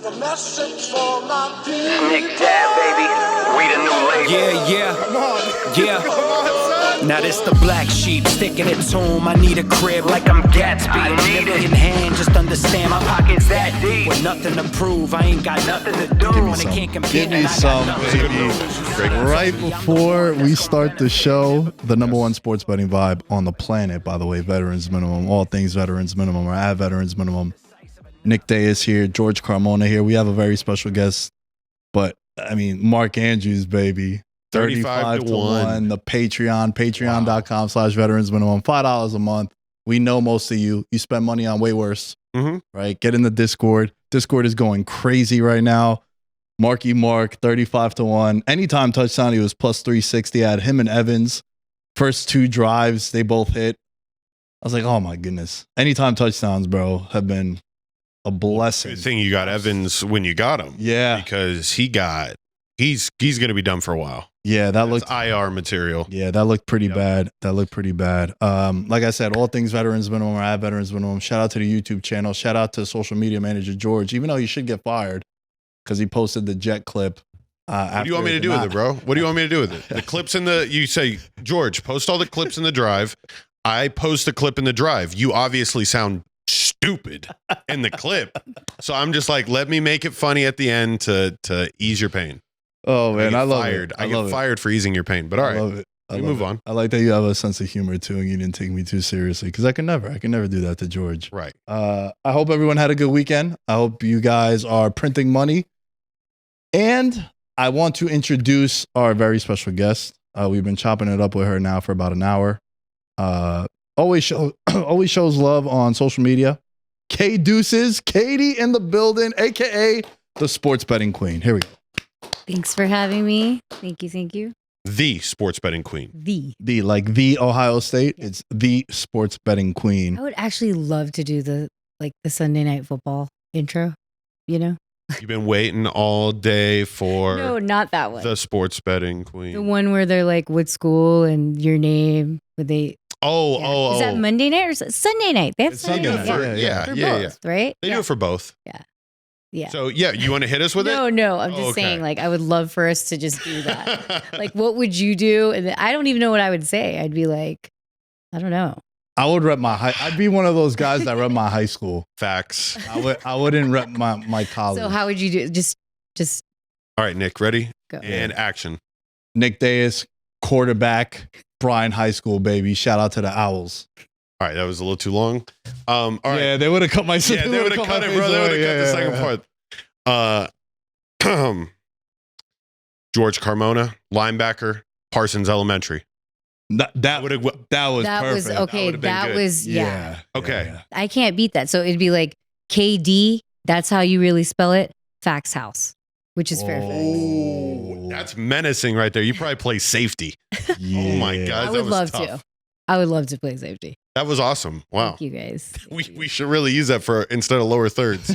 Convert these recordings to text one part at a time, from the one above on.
A message for my people. Nick Dad, baby. We the new label. Yeah. Come on. Yeah. Come on, son. Now this the black sheep sticking its home. I need a crib like I'm Gatsby. I need it. In hand, just understand my Pockets that deep. with nothing to prove. I ain't got nothing to do. Give me When some. they can't compete, Give me then I got some, nothing to baby. lose. Right before we start the show, the number one sports betting vibe on the planet, by the way, Veterans Minimum. All things Veterans Minimum or at Veterans Minimum. Nick Dais here, George Carmona here. We have a very special guest, but I mean, Mark Andrews, baby. 35 to 1. The Patreon, patreon.com/Veterans Minimum. $5 a month. We know most of you. You spend money on way worse, right? Get in the Discord. Discord is going crazy right now. Marky Mark, 35 to 1. Anytime touchdown, he was plus 360. I had him and Evans. First two drives, they both hit. I was like, oh my goodness. Anytime touchdowns, bro, have been a blessing. Good thing you got Evans when you got him. Yeah. Because he's going to be done for a while. Yeah, that looked IR material. Yeah, that looked pretty bad. Like I said, all things Veterans Minimum or at Veterans Minimum. Shout out to the YouTube channel. Shout out to social media manager George, even though he should get fired because he posted the jet clip. What do you want me to do with it, bro? What do you want me to do with it? The clips you say, George, post all the clips in the drive. I post a clip in the drive. You obviously sound stupid in the clip. So I'm just like, let me make it funny at the end to ease your pain. Oh man, I love fired. it. I get fired for easing your pain. But all right, I love it. we move on. I like that you have a sense of humor too, and you didn't take me too seriously because I can never do that to George. Right. I hope everyone had a good weekend. I hope you guys are printing money, and I want to introduce our very special guest. We've been chopping it up with her now for about an hour. Always shows love on social media. K Deuces, Katie in the building, aka the sports betting queen. Here we go. Thanks for having me. Thank you. The sports betting queen. The like the Ohio State. It's the sports betting queen. I would actually love to do the Sunday night football intro, you know? You've been waiting all day for No, not that one. the sports betting queen. The one where they're like, what school and your name. Would they? Oh. Is that Monday night or Sunday night? They have It's Sunday Sunday night. night. Yeah. For both, right? They do it for both. Yeah. So you want to hit us with it? No. I'm just saying, I would love for us to just do that. What would you do? And I don't even know what I would say. I'd be like, I don't know. I would rep I'd be one of those guys that rep my high school. Facts. I wouldn't rep my college. So how would you do? Just All right, Nick, ready? go. And action. Nick Dais, quarterback, Bryan High School, baby. Shout out to the Owls. All right, that was a little too long. All right. Yeah, they would have cut my. Yeah, they would have cut it, bro. They would have cut the second part. George Carmona, linebacker, Parsons Elementary. That was perfect. Okay. would've been That good. was Okay. Yeah. I can't beat that. So it'd be like KD. That's how you really spell it. Fax House, which is Fairfax. Oh, that's menacing right there. You probably play safety. Yeah. Oh my God, I would love tough. to. I would love to play safety. That was awesome. Wow. Thank you guys. We should really use that for instead of lower thirds.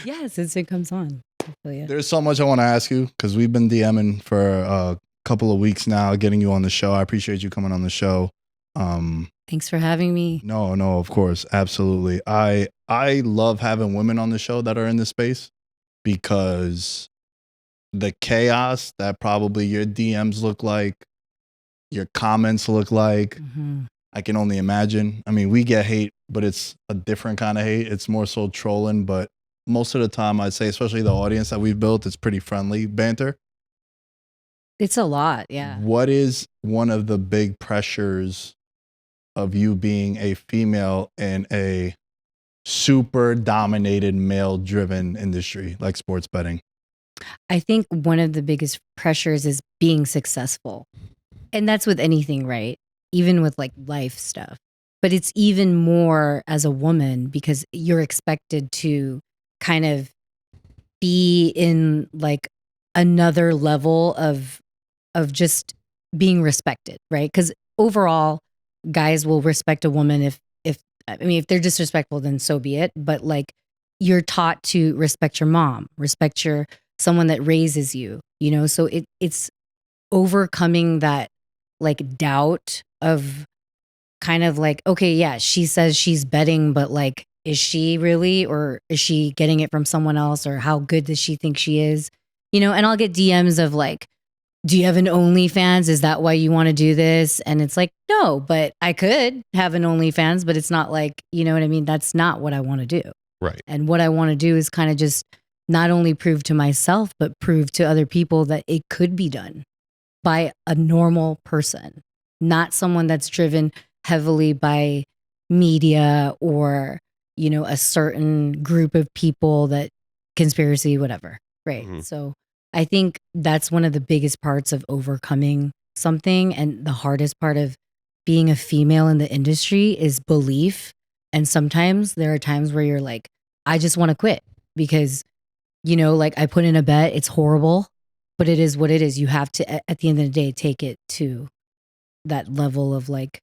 Yeah, since it comes on. Yeah. There's so much I want to ask you because we've been DMing for a couple of weeks now, getting you on the show. I appreciate you coming on the show. Thanks for having me. No, of course, absolutely. I love having women on the show that are in this space because the chaos that probably your DMs look like, your comments look like, I can only imagine. I mean, we get hate, but it's a different kind of hate. It's more so trolling, but most of the time I'd say, especially the audience that we've built, it's pretty friendly banter. It's a lot, yeah. What is one of the big pressures of you being a female in a super dominated male driven industry like sports betting? I think one of the biggest pressures is being successful. And that's with anything, right? Even with life stuff. But it's even more as a woman because you're expected to kind of be in another level of just being respected, right? Because overall, guys will respect a woman if they're disrespectful, then so be it. But you're taught to respect your mom, respect someone that raises you, so it's overcoming that doubt of kind of okay, yeah, she says she's betting, but is she really, or is she getting it from someone else, or how good does she think she is? And I'll get DMs of like, do you have an OnlyFans? Is that why you want to do this? And it's like, no, but I could have an OnlyFans, but it's not like, you know what I mean? That's not what I want to do. Right. And what I want to do is kind of just not only prove to myself, but prove to other people that it could be done by a normal person, not someone that's driven heavily by media or, a certain group of people that conspiracy, whatever. Right. Mhm. So I think that's one of the biggest parts of overcoming something. And the hardest part of being a female in the industry is belief. And sometimes there are times where you're like, I just want to quit because, like I put in a bet, it's horrible, but it is what it is. You have to, at the end of the day, take it to that level of like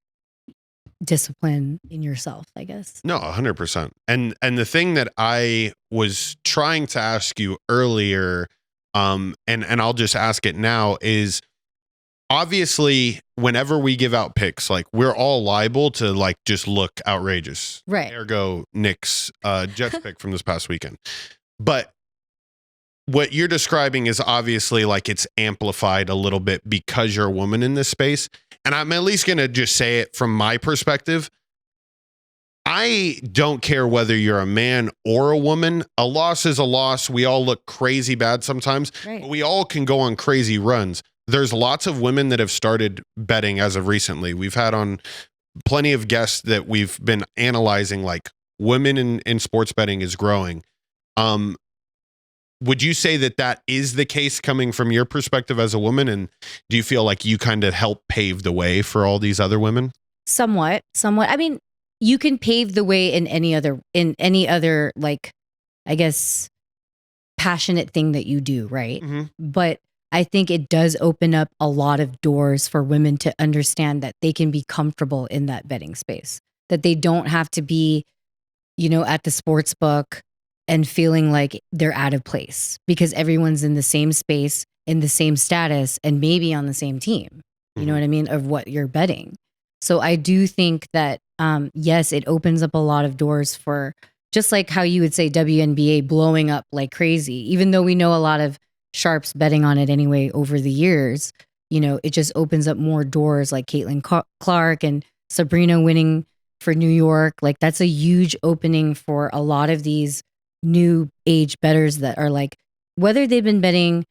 discipline in yourself, I guess. No, 100%. And the thing that I was trying to ask you earlier, and I'll just ask it now, is obviously whenever we give out picks, like we're all liable to like just look outrageous. Right. Ergo Nick's Jets pick from this past weekend. But what you're describing is obviously like it's amplified a little bit because you're a woman in this space. And I'm at least going to just say it from my perspective. I don't care whether you're a man or a woman. A loss is a loss. We all look crazy bad sometimes, Right. but we all can go on crazy runs. There's lots of women that have started betting as of recently. We've had on plenty of guests that we've been analyzing, like women in sports betting is growing. Would you say that is the case coming from your perspective as a woman? And do you feel like you kind of help pave the way for all these other women? Somewhat. I mean, you can pave the way in any other, like, I guess, passionate thing that you do, right? Mm-hmm. But I think it does open up a lot of doors for women to understand that they can be comfortable in that betting space, that they don't have to be, at the sports book and feeling like they're out of place because everyone's in the same space, in the same status, and maybe on the same team. You know what I mean? Of what you're betting. So I do think that, yes, it opens up a lot of doors for just like how you would say WNBA blowing up like crazy, even though we know a lot of sharps betting on it anyway over the years, it just opens up more doors like Caitlin Clark and Sabrina winning for New York. Like that's a huge opening for a lot of these new age bettors that are like, whether they've been betting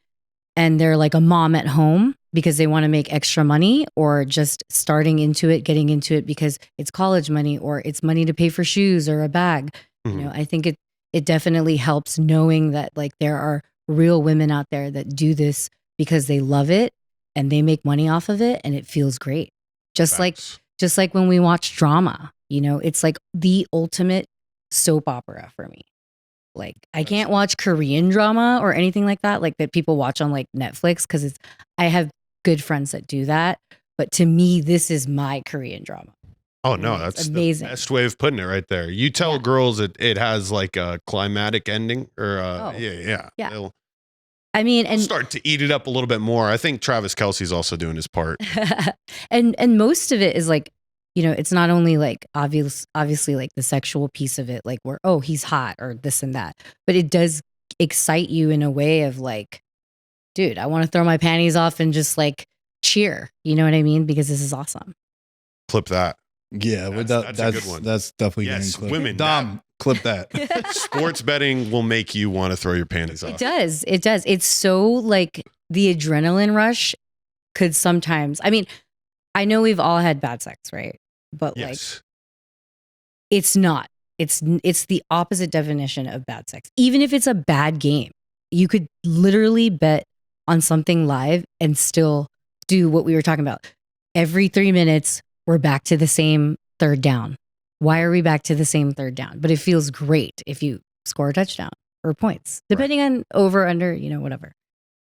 and they're like a mom at home because they want to make extra money, or just getting into it because it's college money or it's money to pay for shoes or a bag. Mm-hmm. I think it definitely helps knowing that like there are real women out there that do this because they love it and they make money off of it and it feels great. Just like when we watch drama, it's like the ultimate soap opera for me. Like I can't watch Korean drama or anything like that people watch on like Netflix because I have good friends that do that. But to me, this is my Korean drama. Oh no, that's amazing. The best way of putting it right there. You tell girls it has like a climatic ending or yeah. I mean, and start to eat it up a little bit more. I think Travis Kelce's also doing his part. and most of it is like, it's not only like obviously like the sexual piece of it, like where, oh, he's hot or this and that, but it does excite you in a way of like, dude, I want to throw my panties off and just like cheer. You know what I mean? Because this is awesome. Clip that. Yeah, that's a good one. That's definitely getting clipped. Women. Dom, clip that. Sports betting will make you want to throw your panties off. It does. It's so like the adrenaline rush could sometimes, I mean, I know we've all had bad sex, right? But like, it's not. It's the opposite definition of bad sex. Even if it's a bad game, you could literally bet on something live and still do what we were talking about. Every 3 minutes, we're back to the same third down. Why are we back to the same third down? But it feels great if you score a touchdown or points, depending on over, under, whatever.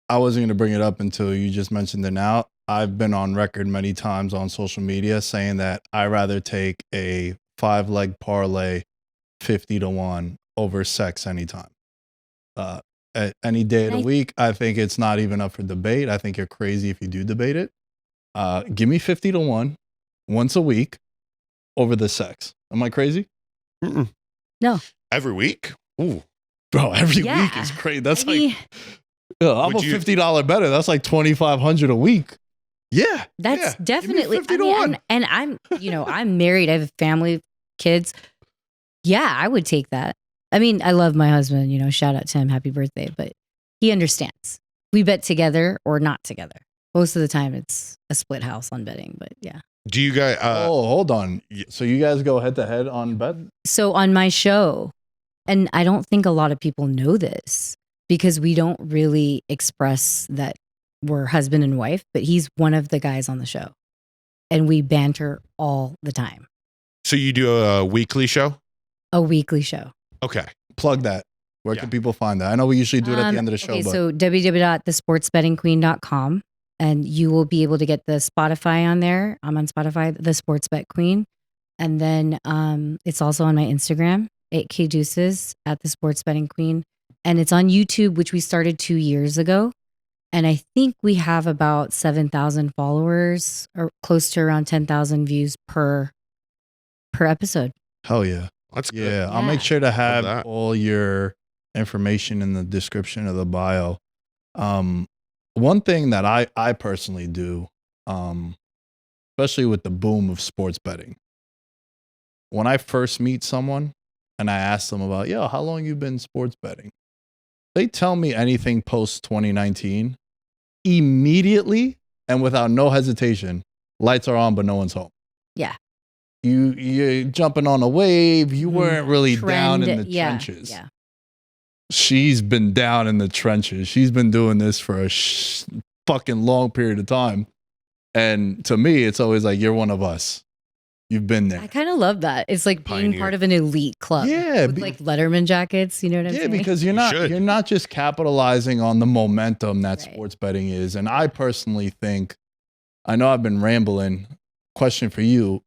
I wasn't going to bring it up until you just mentioned it now. I've been on record many times on social media saying that I rather take a 5-leg parlay 50-1 over sex anytime. At any day of the week, I think it's not even up for debate. I think you're crazy if you do debate it. Give me 50-1 once a week over the sex. Am I crazy? Mm-mm. No. Every week? Ooh. Bro, every Yeah. week is crazy. That's I mean, like, I'm Would a you- $50 better. That's like $2,500 a week. Yeah. that's yeah. Give me definitely 50 to 1. and I'm I'm married. I have a family, kids. Yeah, I would take that. I mean, I love my husband, shout out to him, happy birthday, but he understands. We bet together or not together. Most of the time it's a split house on betting, but yeah. Do you guys Hold on. So you guys go head to head on bet? So on my show, and I don't think a lot of people know this because we don't really express that we're husband and wife, but he's one of the guys on the show and we banter all the time. so you do a weekly show? A weekly show. Okay. Plug that. Where Yeah. can people find that? I know we usually do it at the end of the show, Okay, but so www.thesportsbettingqueen.com and you will be able to get the Spotify on there. I'm on Spotify, the Sports Bet Queen. And then it's also on my Instagram, 8K Deuces at the Sports Betting Queen. And it's on YouTube, which we started 2 years ago. And I think we have about 7,000 followers or close to around 10,000 views per episode. hell yeah. That's good. Yeah, I'll Yeah. make sure to have that. all your information in the description of the bio. One thing that I personally do, especially with the boom of sports betting, when I first meet someone and I ask them about, how long you been sports betting? They tell me anything post 2019, immediately and without no hesitation, lights are on, but no one's home. Yeah. You're jumping on a wave. You weren't really down in the yeah, trenches. Yeah. She's been down in the trenches. She's been doing this for a fucking long period of time. And to me, it's always like, you're one of us. You've been there. I kind of love that. It's like being Pioneer. part of an elite club. Yeah, With like Letterman jackets. You know what I'm Yeah, saying? because you're should. not just capitalizing on the momentum that Right. sports betting is. And I personally think, I know I've been rambling. Question for you: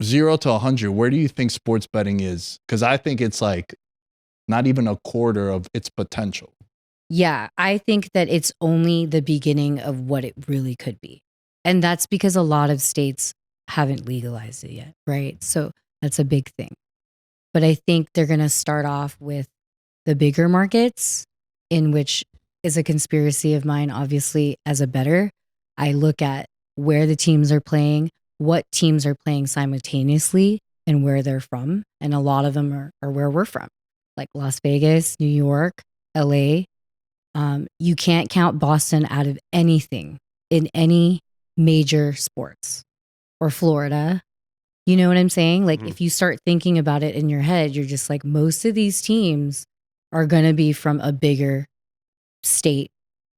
0 to 100, where do you think sports betting is? Because I think it's like not even a quarter of its potential. Yeah, I think that it's only the beginning of what it really could be. And that's because a lot of states haven't legalized it yet, right? So that's a big thing. But I think they're going to start off with the bigger markets, in which is a conspiracy of mine, obviously, as a bettor. I look at where the teams are playing, what teams are playing simultaneously, and where they're from. And a lot of them are where we're from, like Las Vegas, New York, LA. You can't count Boston out of anything in any major sports, or Florida. You know what I'm saying? Like, if you start thinking about it in your head, you're just like, most of these teams are going to be from a bigger state.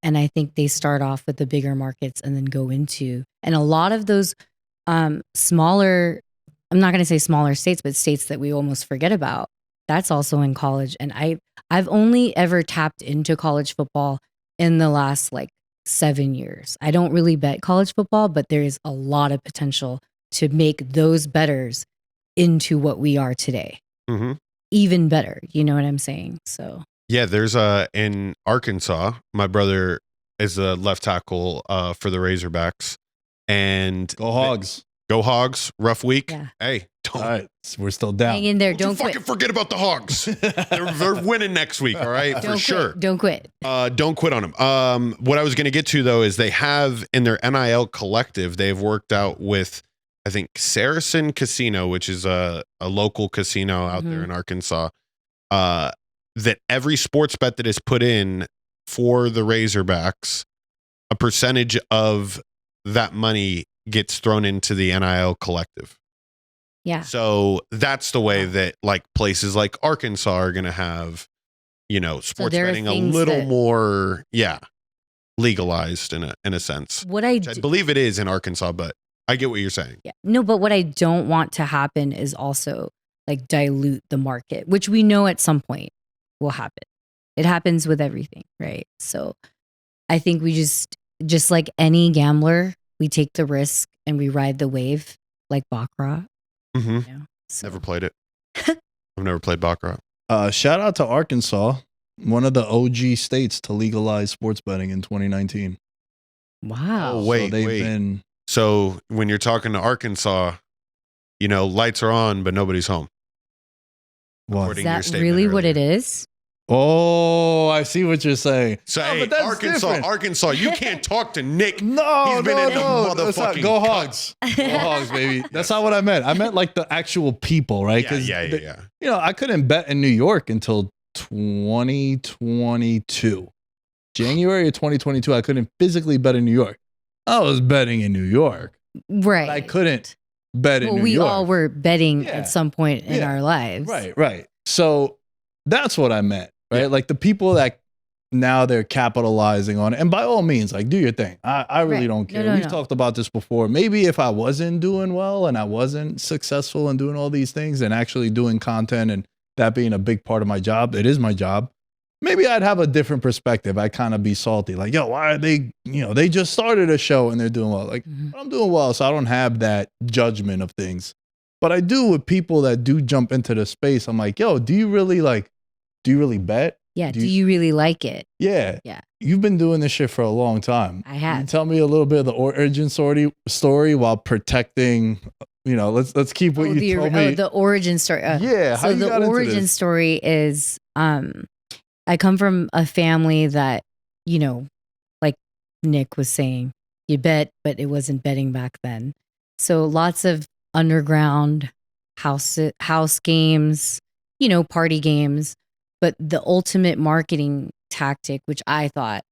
And I think they start off with the bigger markets and then go into, and a lot of those smaller, I'm not going to say smaller states, but states that we almost forget about, that's also in college. And I've only ever tapped into college football in the last like 7 years. I don't really bet college football, but there is a lot of potential to make those bettors into what we are today. Mm-hmm. Even better. You know what I'm saying? So Yeah, there's in Arkansas, my brother is a left tackle for the Razorbacks. And Go Hogs. Go Hogs, rough week. Yeah. Hey, All right. We're still down. hang in there. don't you Don't quit. fucking forget about the Hogs. they're winning next week, all right? Don't For sure. quit. Don't quit. Don't quit on them. What I was going to get to, though, is they have in their NIL collective, they've worked out with, I think, Saracen Casino, which is a local casino out there in Arkansas, that every sports bet that is put in for the Razorbacks, a percentage of that money gets thrown into the NIL collective. Yeah. So that's the way that like places like Arkansas are going to have, sports there are betting a things little that- more, legalized in a sense. What I Which I believe it is in Arkansas, but I get what you're saying. Yeah. No, but what I don't want to happen is also like dilute the market, which we know at some point will happen. It happens with everything, right? So I think we just like any gambler, we take the risk and we ride the wave like Baccarat. Mm-hmm. You know? So, Never played it. I've never played Baccarat. Shout out to Arkansas, one of the OG states to legalize sports betting in 2019. wow. Oh, wait, so they've wait. been So when you're talking to Arkansas, lights are on, but nobody's home. What? according Is to your that statement really what it earlier. is? Oh, I see what you're saying. So, No, hey, but that's Arkansas, different. you can't talk to Nick. No, He's been no, in the no. That's not, motherfucking go cut. Hogs. Go Hogs, baby. That's not what I meant. I meant like the actual people, right? Yeah. You know, I couldn't bet in New York until 2022. January of 2022, I couldn't physically bet in New York. I was betting in New York. Right. But I couldn't bet in New we York. all were betting Yeah. at some point in Yeah. our lives. Right. So that's what I meant, right? Like the people that now they're capitalizing on it. And by all means, like do your thing. I really Right. don't care. No, We've no. talked about this before. Maybe if I wasn't doing well and I wasn't successful in doing all these things and actually doing content and that being a big part of my job, it is my job. Maybe I'd have a different perspective. I'd kind of be salty. Like, yo, why are they, they just started a show and they're doing well. Like, I'm doing well, so I don't have that judgment of things. But I do with people that do jump into the space. I'm like, yo, do you really bet? Yeah. Do you really like it? Yeah. Yeah. You've been doing this shit for a long time. I have. Can you tell me a little bit of the origin story while protecting, let's keep what you told me. The origin story. Yeah. How So you got the into origin this? story is, I come from a family that, like Nick was saying, you bet, but it wasn't betting back then. So lots of underground house games, party games. But the ultimate marketing tactic, which I thought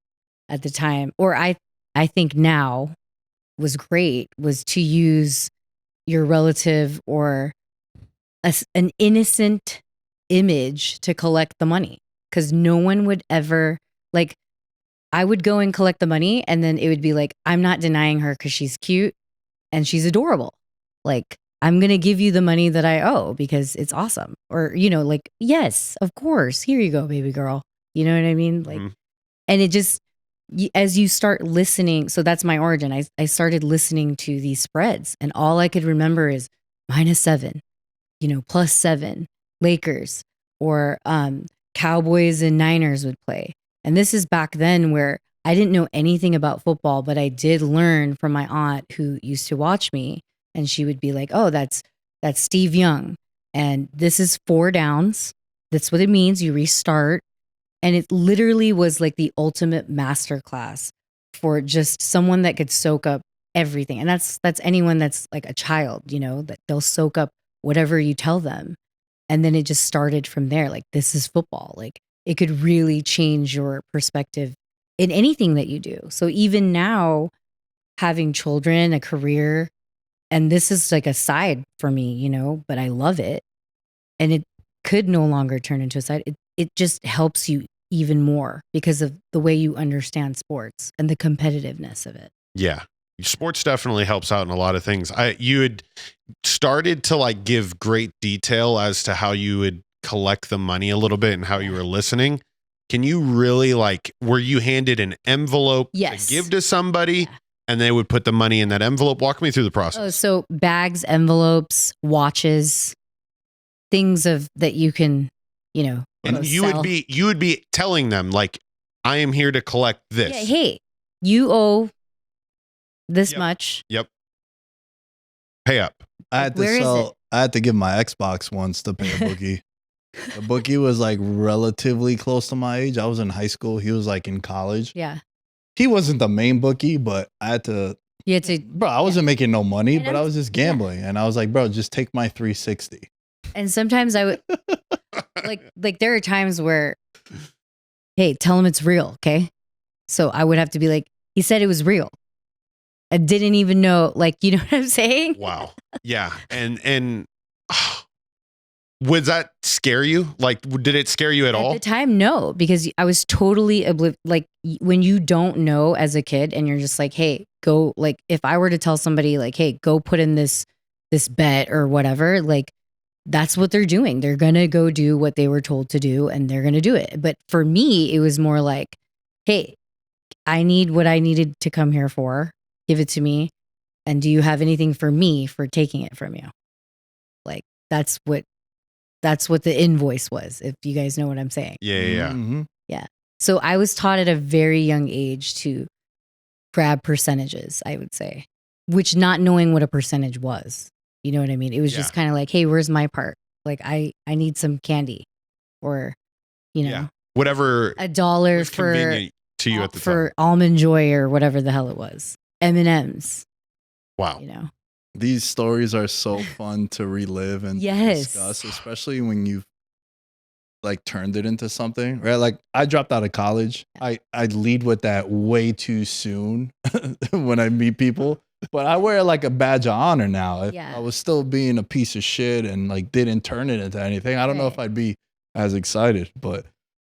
at the time, or I think now was great, was to use your relative or an innocent image to collect the money. Because no one would ever, I would go and collect the money and then it would be like, I'm not denying her because she's cute and she's adorable. I'm going to give you the money that I owe because it's awesome. Or, yes, of course. Here you go, baby girl. You know what I mean? And it just, as you start listening, so that's my origin. I started listening to these spreads and all I could remember is -7, +7, Lakers, or Cowboys and Niners would play. And this is back then where I didn't know anything about football, but I did learn from my aunt who used to watch me. And she would be like, oh, that's Steve Young. And this is 4 downs. That's what it means. You restart. And it literally was like the ultimate masterclass for just someone that could soak up everything. And that's anyone that's like a child, that they'll soak up whatever you tell them. And then it just started from there. Like, this is football. Like, it could really change your perspective in anything that you do. So even now, having children, a career, and this is like a side for me, but I love it. And it could no longer turn into a side. It just helps you even more because of the way you understand sports and the competitiveness of it. Yeah. Sports definitely helps out in a lot of things. You had started to give great detail as to how you would collect the money a little bit and how you were listening. Can you really were you handed an envelope to give to somebody? Yeah. And they would put the money in that envelope. Walk me through the process. Oh, so bags, envelopes, watches, things that you can, And you would be telling them I am here to collect this. Yeah, hey, you owe this much. Yep. Pay up. I had to give my Xbox once to pay a bookie. The bookie was relatively close to my age. I was in high school. He was in college. Yeah. He wasn't the main bookie, but I had to. You had to. Bro, I wasn't making no money, but I was just gambling. Yeah. And I was like, bro, just take my 360. And sometimes I would like there are times where, hey, tell him it's real, okay? So I would have to be like, he said it was real. I didn't even know, you know what I'm saying? Wow. Yeah. And would that scare you? Did it scare you at all? At the time, no, because I was totally when you don't know as a kid and you're just like, hey, go, if I were to tell somebody hey, go put in this bet or whatever, that's what they're doing. They're going to go do what they were told to do and they're going to do it. But for me, it was more hey, I need what I needed to come here for. Give it to me. And do you have anything for me for taking it from you? That's what the invoice was, if you guys know what I'm saying. Yeah. Mm-hmm. Yeah. So I was taught at a very young age to grab percentages, I would say, which not knowing what a percentage was. You know what I mean? It was just kind of hey, where's my part? like I need some candy, or Yeah. Whatever $1 was for convenient to you at the time. Almond Joy or whatever the hell it was, M&Ms. Wow. These stories are so fun to relive and discuss, especially when you've like turned it into something, right? Like I dropped out of college. I lead with that way too soon when I meet people, but I wear like a badge of honor now. If I was still being a piece of shit and like didn't turn it into anything, I don't know if I'd be as excited. But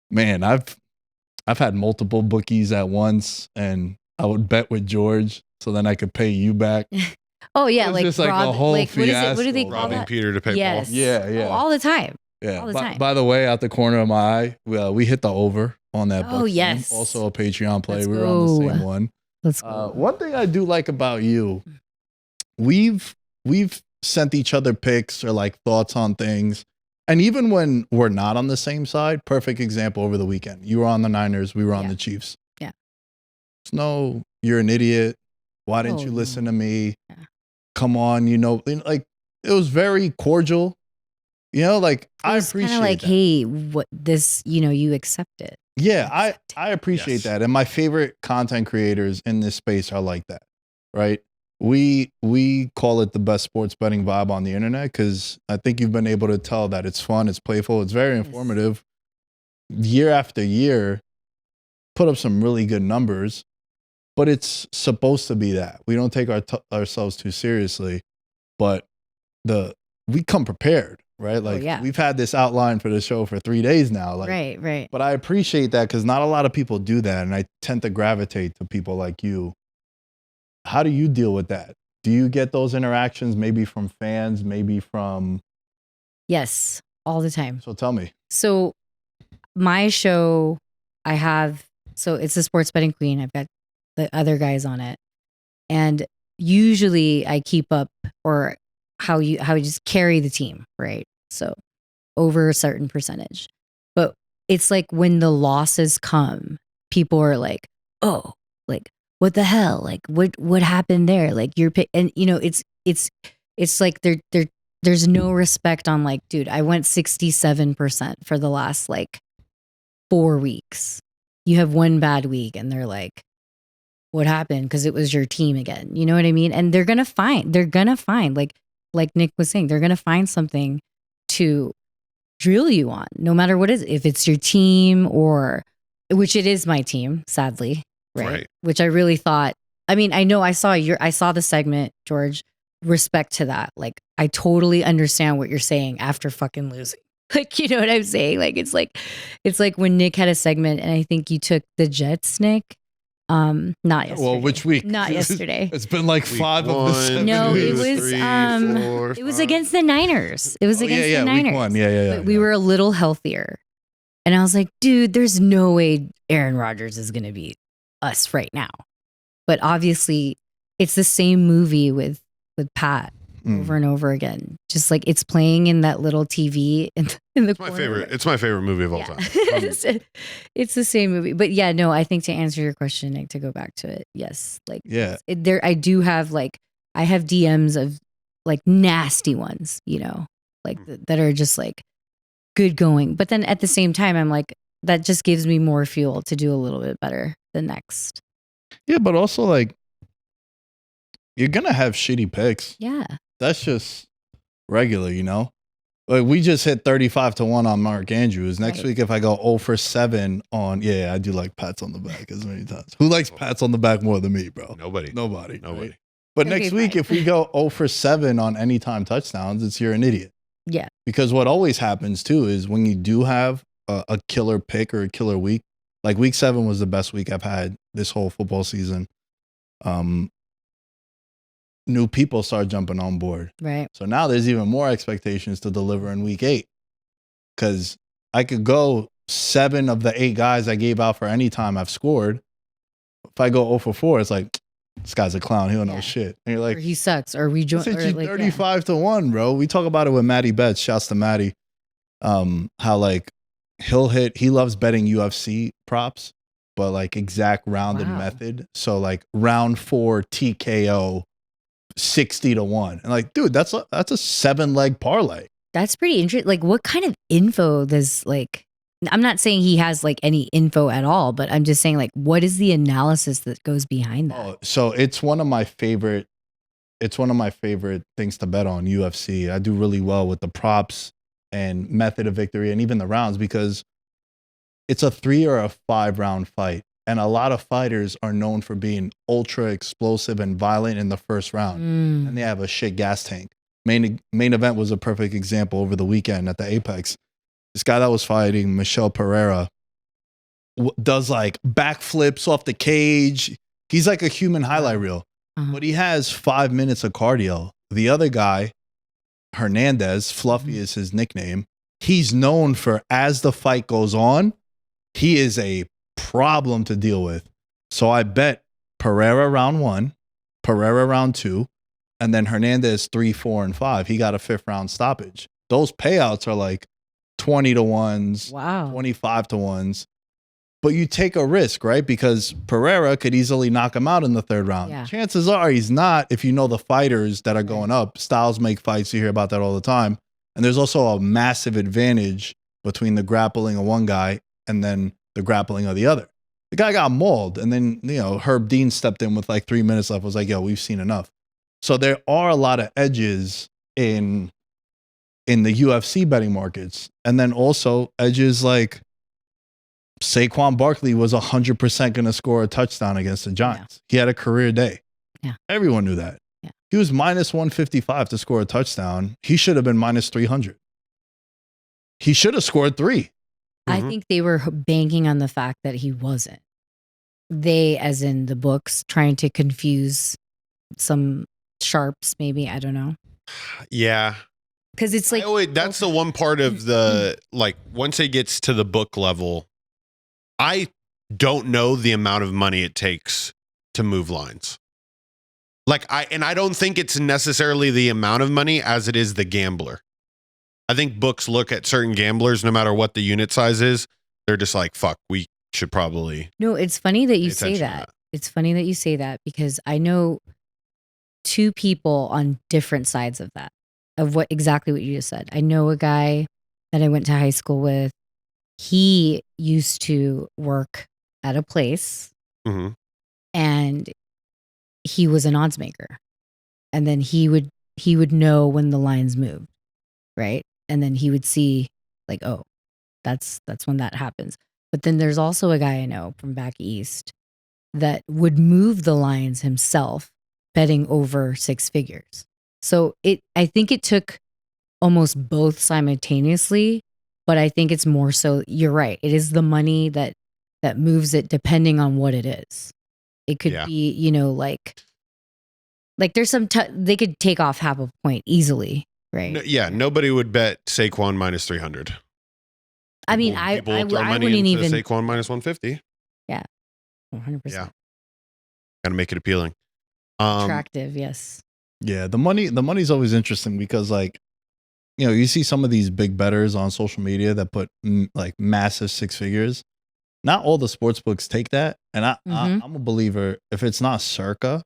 man, I've had multiple bookies at once, and I would bet with George so then I could pay you back. Oh yeah, like just like a whole fiasco. What do they call robbing that? Peter to pay Yes. Paul. Yeah. all the time. Yeah. All the time. By the way, out the corner of my eye, we hit the over on that. Oh, Bucks yes. game. Also a Patreon play. Let's We were on the same go. one. Let's go. One thing I do like about you, we've sent each other pics or like thoughts on things. And even when we're not on the same side, perfect example over the weekend. You were on the Niners, we were on the Chiefs. Yeah. It's no, you're an idiot. Why didn't you listen to me? Yeah. Come on, like it was very cordial. Like I appreciate like, that. hey, what this, you accept it. Yeah, I appreciate that. And my favorite content creators in this space are like that, right? We call it the best sports betting vibe on the internet because I think you've been able to tell that it's fun, it's playful, it's very informative. Year after year, put up some really good numbers, but it's supposed to be that. We don't take ourselves too seriously, but we come prepared. Right. Like we've had this outline for the show for 3 days now. Like, right. But I appreciate that because not a lot of people do that. And I tend to gravitate to people like you. How do you deal with that? Do you get those interactions maybe from fans, maybe from? Yes, all the time. So tell me. So my show, it's the Sports Betting Queen. I've got the other guys on it. And usually I keep up or how you just carry the team, right? So over a certain percentage. But it's like when the losses come, people are like, oh, like what the hell? Like what happened there? Like and it's like there's no respect on like, dude, I went 67% for the last like 4 weeks. You have one bad week and they're like, what happened? Because it was your team again. You know what I mean? And they're gonna find like Nick was saying, they're going to find something to drill you on, no matter what it is. If it's your team which it is my team, sadly, right? Which I really thought, I know I saw the segment, George, respect to that. Like, I totally understand what you're saying after fucking losing. Like, you know what I'm saying? Like, it's like when Nick had a segment and I think you took the Jets, Nick. Not yesterday. Well, which week? Not yesterday. It's been like week 5 of the 7. No, it was it was against the Niners. It was against the Niners. Week 1. Yeah. But we were a little healthier. And I was like, dude, there's no way Aaron Rodgers is going to beat us right now. But obviously, it's the same movie with Pat over and over again. Just like it's playing in that little TV in the corner. It's my favorite movie of all time. It's the same movie. But yeah, no, I think to answer your question, Nick, to go back to it, yes. Like I do have I have DMs of like nasty ones, like that are just like good going. But then at the same time, I'm like, that just gives me more fuel to do a little bit better the next. Yeah, but also like you're gonna have shitty picks. Yeah. That's just regular, Like we just hit 35-1 on Mark Andrews. Next week, if I go 0 for 7 on, I do like pats on the back as many times. Who likes pats on the back more than me, bro? Nobody. Right? But next week, if we go 0 for 7 on anytime touchdowns, you're an idiot. Yeah. Because what always happens too is when you do have a killer pick or a killer week, like week 7 was the best week I've had this whole football season. New people start jumping on board. Right. So now there's even more expectations to deliver in week 8. Because I could go 7 of the 8 guys I gave out for any time I've scored. If I go 0 for 4, it's like, this guy's a clown. He don't know shit. And you're like, or he sucks. Or we join. 35-1, bro. We talk about it with Matty Betts. Shouts to Matty. How like he loves betting UFC props, but like exact round and method. So like round 4 TKO 60-1. And like, dude, that's a 7-leg parlay. That's pretty interesting. Like, what kind of info does like? I'm not saying he has like any info at all, but I'm just saying like, what is the analysis that goes behind that? Oh, so it's one of my favorite. It's one of my favorite things to bet on UFC. I do really well with the props and method of victory and even the rounds because it's a 3 or a 5 round fight. And a lot of fighters are known for being ultra explosive and violent in the first round. And they have a shit gas tank. Main event was a perfect example over the weekend at the Apex. This guy that was fighting, Michel Pereira, does like backflips off the cage. He's like a human highlight reel. But he has 5 minutes of cardio. The other guy, Hernandez, Fluffy is his nickname. He's known for, as the fight goes on, he is a problem to deal with. So I bet Pereira round 1, Pereira round 2, and then Hernandez 3, 4, and 5. He got a 5th round stoppage. Those payouts are like 20 to 1s, Wow. 25 to 1s. But you take a risk, right? Because Pereira could easily knock him out in the 3rd round. Yeah. Chances are he's not if you know the fighters that are going up. Styles make fights. You hear about that all the time. And there's also a massive advantage between the grappling of one guy and then the grappling of the other. The guy got mauled. And then, Herb Dean stepped in with like 3 minutes left. Was like, yo, we've seen enough. So there are a lot of edges in the UFC betting markets. And then also edges like Saquon Barkley was 100% going to score a touchdown against the Giants. He had a career day. Yeah. Everyone knew that. Yeah. He was minus 155 to score a touchdown. He should have been minus 300. He should have scored 3. I think they were banking on the fact that he wasn't. They, as in the books, trying to confuse some sharps, maybe. I don't know. Yeah. Because it's like, that's the one part of the, like, once it gets to the book level, I don't know the amount of money it takes to move lines. I don't think it's necessarily the amount of money as it is the gambler. I think books look at certain gamblers, no matter what the unit size is, they're just like, fuck, we should probably. No, it's funny that you pay say attention to that. It's funny that you say that because I know 2 people on different sides of that, of exactly what you just said. I know a guy that I went to high school with. He used to work at a place and he was an odds maker. And then he would know when the lines moved, right? And then he would see like, oh, that's when that happens. But then there's also a guy I know from back east that would move the lines himself, betting over 6 figures. So I think it took almost both simultaneously. But I think it's more so, you're right. It is the money that moves it depending on what it is. It could be, like there's some, they could take off half a point easily, right? No, nobody would bet Saquon minus 300. I mean, People I throw money wouldn't into even. Saquon minus 150. Yeah. 100%. Yeah. Got to make it appealing. Attractive, yes. Yeah, the money's always interesting because like, you see some of these big bettors on social media that put like massive 6 figures. Not all the sports books take that. And I'm a believer, if it's not circa,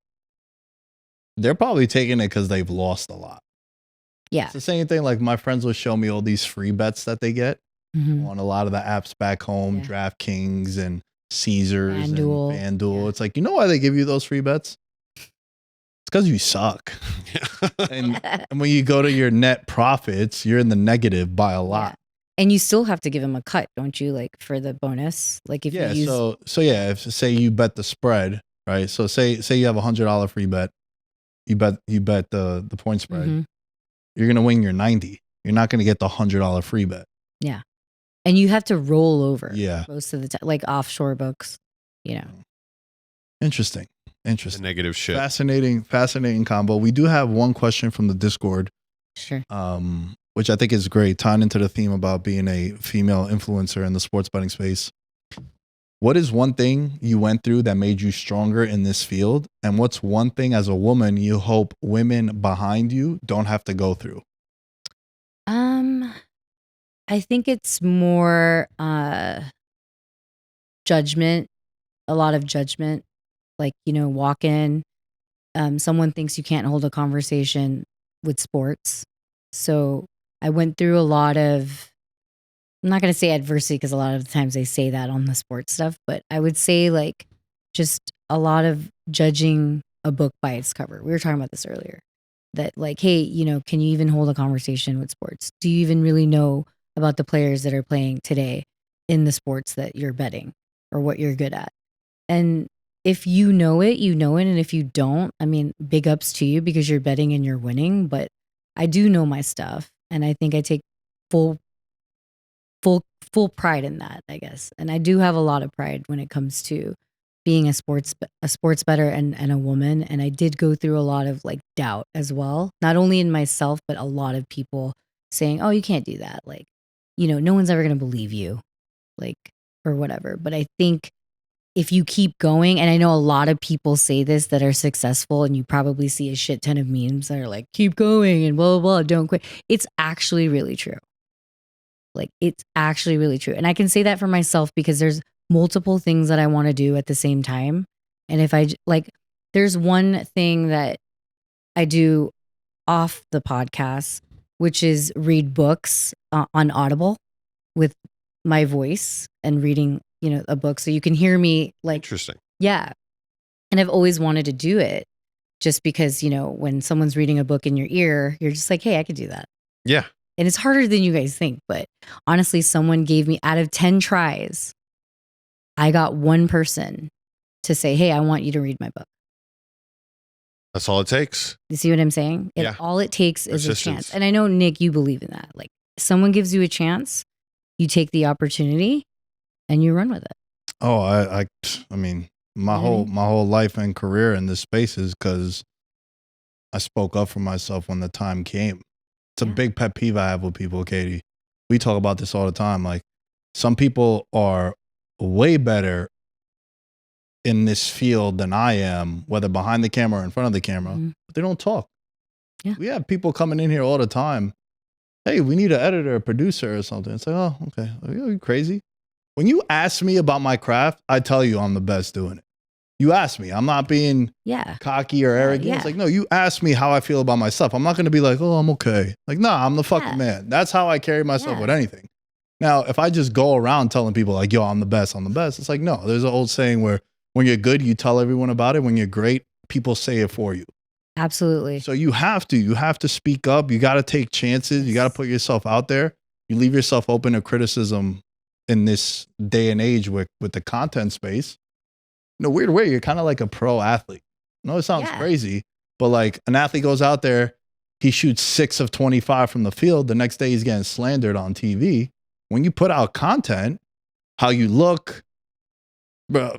they're probably taking it because they've lost a lot. Yeah. It's the same thing. Like my friends will show me all these free bets that they get on a lot of the apps back home, DraftKings and Caesars FanDuel. and FanDuel. Yeah. It's like, you know why they give you those free bets? It's because you suck. and when you go to your net profits, you're in the negative by a lot. Yeah. And you still have to give them a cut, don't you? Like for the bonus, like if you use. So if say you bet the spread, right? So say you have $100 free bet, you bet the point spread, you're gonna win your 90. You're not gonna get the $100 free bet. Yeah, and you have to roll over. Yeah, most of the time, like offshore books, Interesting. The negative shit. Fascinating combo. We do have one question from the Discord. Sure. Which I think is great, tying into the theme about being a female influencer in the sports betting space. What is one thing you went through that made you stronger in this field? And what's one thing as a woman you hope women behind you don't have to go through? I think it's more judgment, a lot of judgment. Like, walk in, someone thinks you can't hold a conversation with sports. So I went through a lot of, I'm not going to say adversity because a lot of the times they say that on the sports stuff, but I would say like just a lot of judging a book by its cover. We were talking about this earlier, that like, hey, you know, can you even hold a conversation with sports? Do you even really know about the players that are playing today in the sports that you're betting or what you're good at? And if you know it, you know it. And if you don't, I mean, big ups to you because you're betting and you're winning. But I do know my stuff. And I think I take full pride in that, I guess. And I do have a lot of pride when it comes to being a sports bettor and a woman. And I did go through a lot of like doubt as well, not only in myself, but a lot of people saying, oh, you can't do that. Like, you know, no one's ever going to believe you, like, or whatever. But I think if you keep going, and I know a lot of people say this that are successful, and you probably see a shit ton of memes that are like, keep going and blah, blah, blah, don't quit. It's actually really true. Like, it's actually really true. And I can say that for myself because there's multiple things that I want to do at the same time. And if I like, there's one thing that I do off the podcast, which is read books on Audible with my voice and reading, you know, a book. So you can hear me like, Interesting. yeah. And I've always wanted to do it just because, you know, when someone's reading a book in your ear, you're just like, hey, I could do that. Yeah. And it's harder than you guys think. But honestly, someone gave me, out of 10 tries, I got one person to say, hey, I want you to read my book. That's all it takes. You see what I'm saying? Yeah. All it takes is a Persistence. chance. And I know, Nick, you believe in that. Like, someone gives you a chance, you take the opportunity and you run with it. Oh, I mean, my whole life and career in this space is because I spoke up for myself when the time came. It's a big pet peeve I have with people, Katie. We talk about this all the time. Like, some people are way better in this field than I am, whether behind the camera or in front of the camera, but they don't talk. Yeah. We have people coming in here all the time. Hey, we need an editor, a producer or something. It's like, oh, okay. Are you crazy? When you ask me about my craft, I tell you I'm the best doing it. You ask me. I'm not being cocky or arrogant. Yeah. It's like, no, you ask me how I feel about myself. I'm not going to be like, oh, I'm okay. Like, nah, I'm the fucking man. That's how I carry myself with anything. Now, if I just go around telling people like, yo, I'm the best, it's like, no, there's an old saying where when you're good, you tell everyone about it. When you're great, people say it for you. Absolutely. So you have to speak up. You got to take chances. You got to put yourself out there. You leave yourself open to criticism in this day and age with the content space. In a weird way, you're kind of like a pro athlete. I know it sounds crazy, but like an athlete goes out there, he shoots 6 of 25 from the field. The next day he's getting slandered on TV. When you put out content, how you look, bro,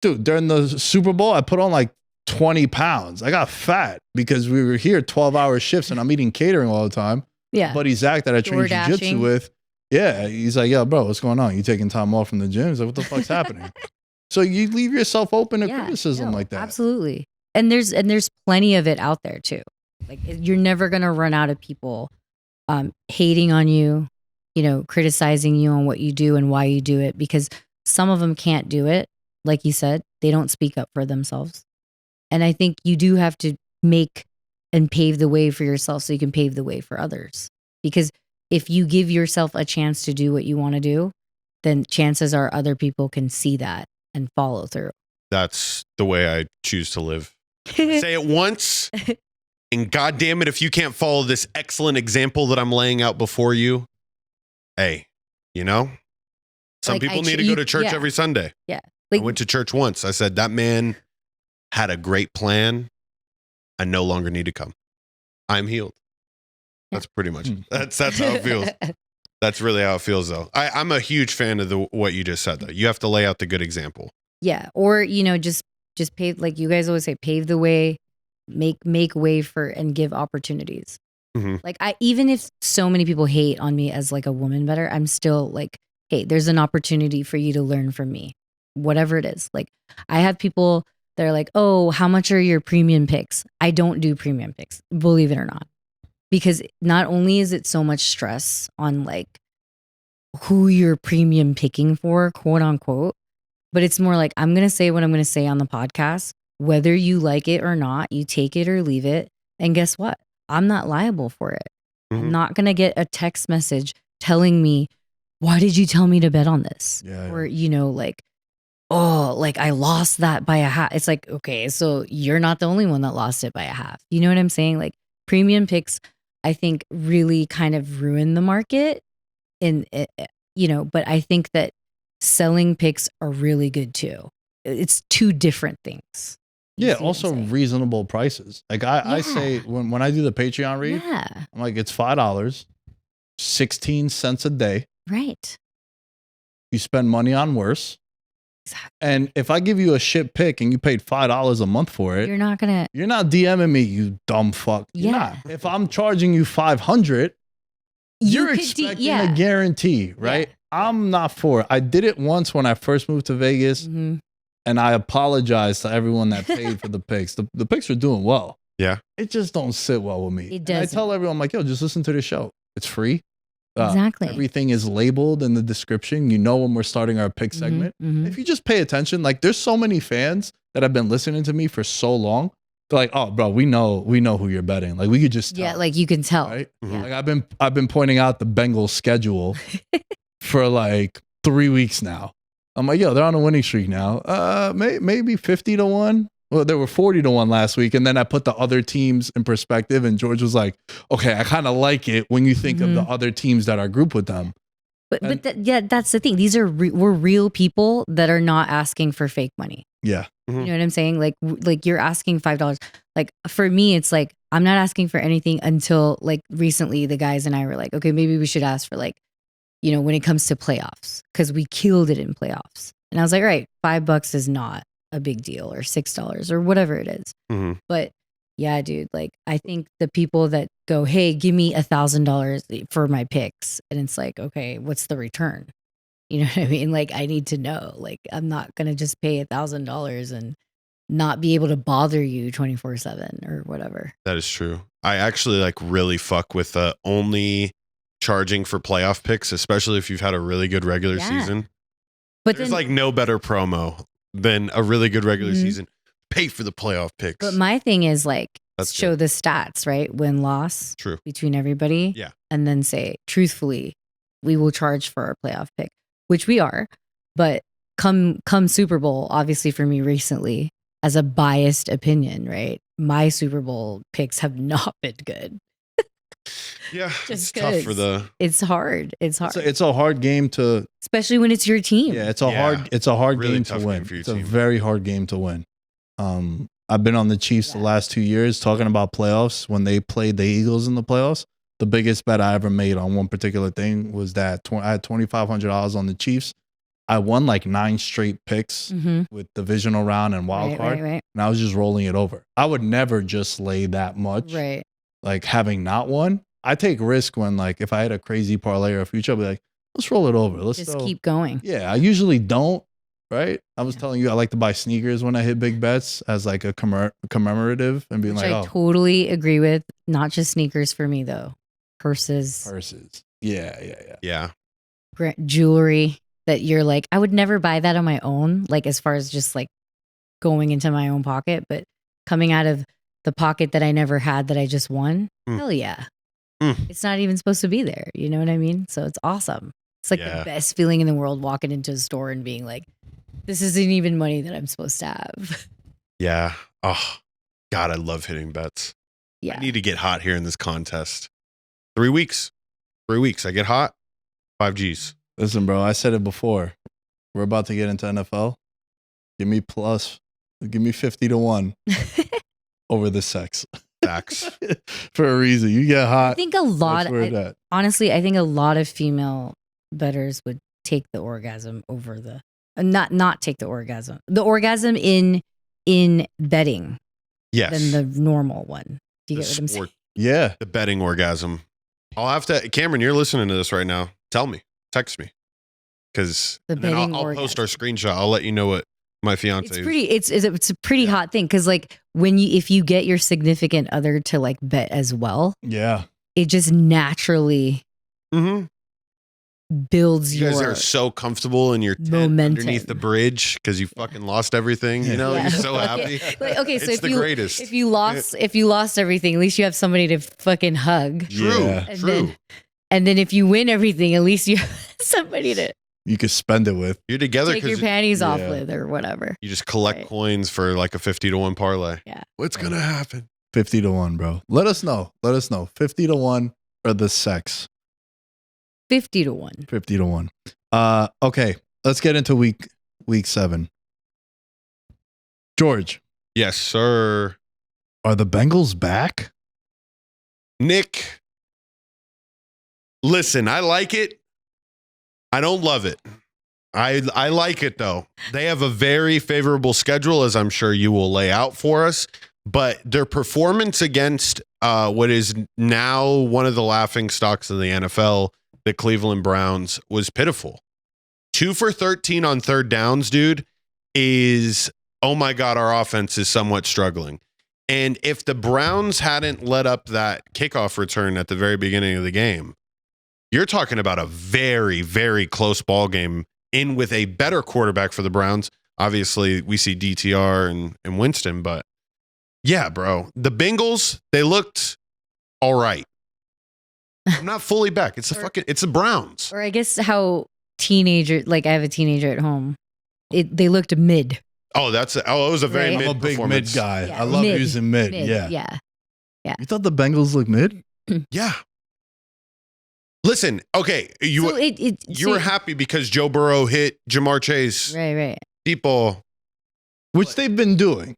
dude, during the Super Bowl, I put on like 20 pounds. I got fat because we were here 12-hour shifts and I'm eating catering all the time. Yeah. Buddy Zach that I trained jiu-jitsu with. Yeah. He's like, yo, bro, what's going on? You taking time off from the gym? He's like, what the fuck's happening? So you leave yourself open to criticism like that. Absolutely. And there's plenty of it out there too. Like, you're never going to run out of people hating on you, you know, criticizing you on what you do and why you do it, because some of them can't do it. Like you said, they don't speak up for themselves. And I think you do have to make and pave the way for yourself so you can pave the way for others. Because if you give yourself a chance to do what you want to do, then chances are other people can see that and follow through. That's the way I choose to live. Say it once, and God damn it, if you can't follow this excellent example that I'm laying out before you, hey, you know, some Like, people need to go to church every Sunday. Yeah. I went to church once. I said, that man had a great plan. I no longer need to come. I'm healed. That's pretty much it. That's how it feels. That's really how it feels, though. I'm a huge fan of what you just said, though. You have to lay out the good example. Yeah. Or, you know, just pave, like you guys always say, pave the way, make way for, and give opportunities. Mm-hmm. Like, even if so many people hate on me as like a woman bettor, I'm still like, hey, there's an opportunity for you to learn from me, whatever it is. Like, I have people that are like, oh, how much are your premium picks? I don't do premium picks, believe it or not. Because not only is it so much stress on like who you're premium picking for, quote unquote, but it's more like, I'm going to say what I'm going to say on the podcast, whether you like it or not, you take it or leave it. And guess what? I'm not liable for it. I'm not going to get a text message telling me, why did you tell me to bet on this? Yeah. Or, you know, like, oh, like I lost that by a half. It's like, okay, so you're not the only one that lost it by a half. You know what I'm saying? Like premium picks, I think really kind of ruin the market. You know, but I think that selling picks are really good too. It's two different things. Yeah, also reasonable prices. Like I say when I do the Patreon read, I'm like, it's $5, 16 cents a day. Right. You spend money on worse. Exactly. And if I give you a shit pick and you paid $5 a month for it, you're not DMing me, you dumb fuck. You're not. If I'm charging you $500, you're expecting a guarantee, right? Yeah. I'm not for it. I did it once when I first moved to Vegas, and I apologize to everyone that paid for the picks. The picks are doing well. Yeah. It just don't sit well with me. It doesn't. I tell everyone, I'm like, yo, just listen to the show. It's free. Exactly. Everything is labeled in the description. You know when we're starting our pick segment. If you just pay attention, like there's so many fans that have been listening to me for so long. They're like, oh, bro, we know who you're betting. Like we could just tell. Yeah, like you can tell. Right? Like I've been pointing out the Bengals schedule for like 3 weeks now. I'm like, yo, they're on a winning streak now. Maybe 50-1. Well, there were 40-1 last week, and then I put the other teams in perspective, and George was like, "Okay, I kind of like it when you think of the other teams that are grouped with them." But that's the thing. These are we're real people that are not asking for fake money. Yeah, you know what I'm saying? Like you're asking $5. Like for me, it's like I'm not asking for anything until like recently. The guys and I were like, okay, maybe we should ask for like, you know, when it comes to playoffs, because we killed it in playoffs, and I was like, all right, $5 is not a big deal, or $6 or whatever it is. But yeah, dude, like I think the people that go, hey, give me $1,000 for my picks, and it's like, okay, what's the return? You know what I mean? Like I need to know. Like I'm not gonna just pay $1,000 and not be able to bother you 24/7 or whatever. That is true. I actually like really fuck with only charging for playoff picks, especially if you've had a really good regular season. But there's like no better promo than a really good regular season. Pay for the playoff picks. But my thing is like, show the stats, right? Win loss between everybody. Yeah. And then say, truthfully, we will charge for our playoff pick, which we are. But come Super Bowl, obviously for me recently, as a biased opinion, right? My Super Bowl picks have not been good. Yeah, it's tough for it's hard. It's hard. It's a hard game to, especially when it's your team. Yeah, it's a hard really game to win. It's a very hard game to win. I've been on the Chiefs the last 2 years talking about playoffs. When they played the Eagles in the playoffs, the biggest bet I ever made on one particular thing was that I had $2,500 on the Chiefs. I won like 9 straight picks with divisional round and wild card, and I was just rolling it over. I would never just lay that much. Right. Like having not won, I take risk when like if I had a crazy parlay or a future, I'll be like, let's roll it over. Let's just keep going. Yeah, I usually don't. Right. I was telling you I like to buy sneakers when I hit big bets as like a commemorative and being which like, I totally agree with. Not just sneakers for me though. Purses. Yeah. Jewelry that you're like, I would never buy that on my own. Like as far as just like going into my own pocket, but coming out of the pocket that I never had that I just won. Hell yeah. It's not even supposed to be there. You know what I mean? So it's awesome. It's like the best feeling in the world walking into a store and being like, this isn't even money that I'm supposed to have. Yeah. Oh, God, I love hitting bets. Yeah. I need to get hot here in this contest. 3 weeks. 3 weeks. I get hot. 5 Gs. Listen, bro, I said it before. We're about to get into NFL. Give me 50-1 over the sex. Facts. For a reason. You get hot. I think honestly, I think a lot of female bettors would take the orgasm over the not take the orgasm in betting than the normal one. Do you get what I'm saying? Yeah, the betting orgasm. I'll have to, Cameron, you're listening to this right now, tell me, text me, because I'll post our screenshot. I'll let you know what my fiance it's a pretty hot thing, because like if you get your significant other to like bet as well, yeah, it just naturally builds You guys your are so comfortable in your tent momentum. underneath the bridge because you fucking lost everything. You know, Yeah. you're so happy. Okay, so It's the greatest. if you lost everything, at least you have somebody to fucking hug. True, Yeah. And true. then if you win everything, at least you have somebody to You could spend it with. You're together take your because panties off yeah. with or whatever. you just collect Right. coins for like a 50-1 parlay. Yeah. What's gonna happen? 50-1, bro. Let us know. 50-1 or the sex. 50-1. 50-1. Okay. Let's get into week 7. George, Yes, sir. are the Bengals back? Nick, listen, I like it. I don't love it. I like it though. They have a very favorable schedule, as I'm sure you will lay out for us. But their performance against what is now one of the laughing stocks in the NFL, the Cleveland Browns, was pitiful. 2 for 13 on third downs, dude, is, oh my God, our offense is somewhat struggling. And if the Browns hadn't let up that kickoff return at the very beginning of the game, you're talking about a very, very close ball game in with a better quarterback for the Browns. Obviously, we see DTR and Winston, but yeah, bro, the Bengals, they looked all right. I'm not fully back. It's the Browns. Or I guess how I have a teenager at home. They looked mid. Oh, it was a very Right. mid I'm a big performance. mid guy. Yeah. I love Mid. using mid. Yeah. Yeah. You thought the Bengals look mid? Yeah. Listen, okay, you were happy because Joe Burrow hit Jamar Chase. Right. Deep ball. Which they've been doing.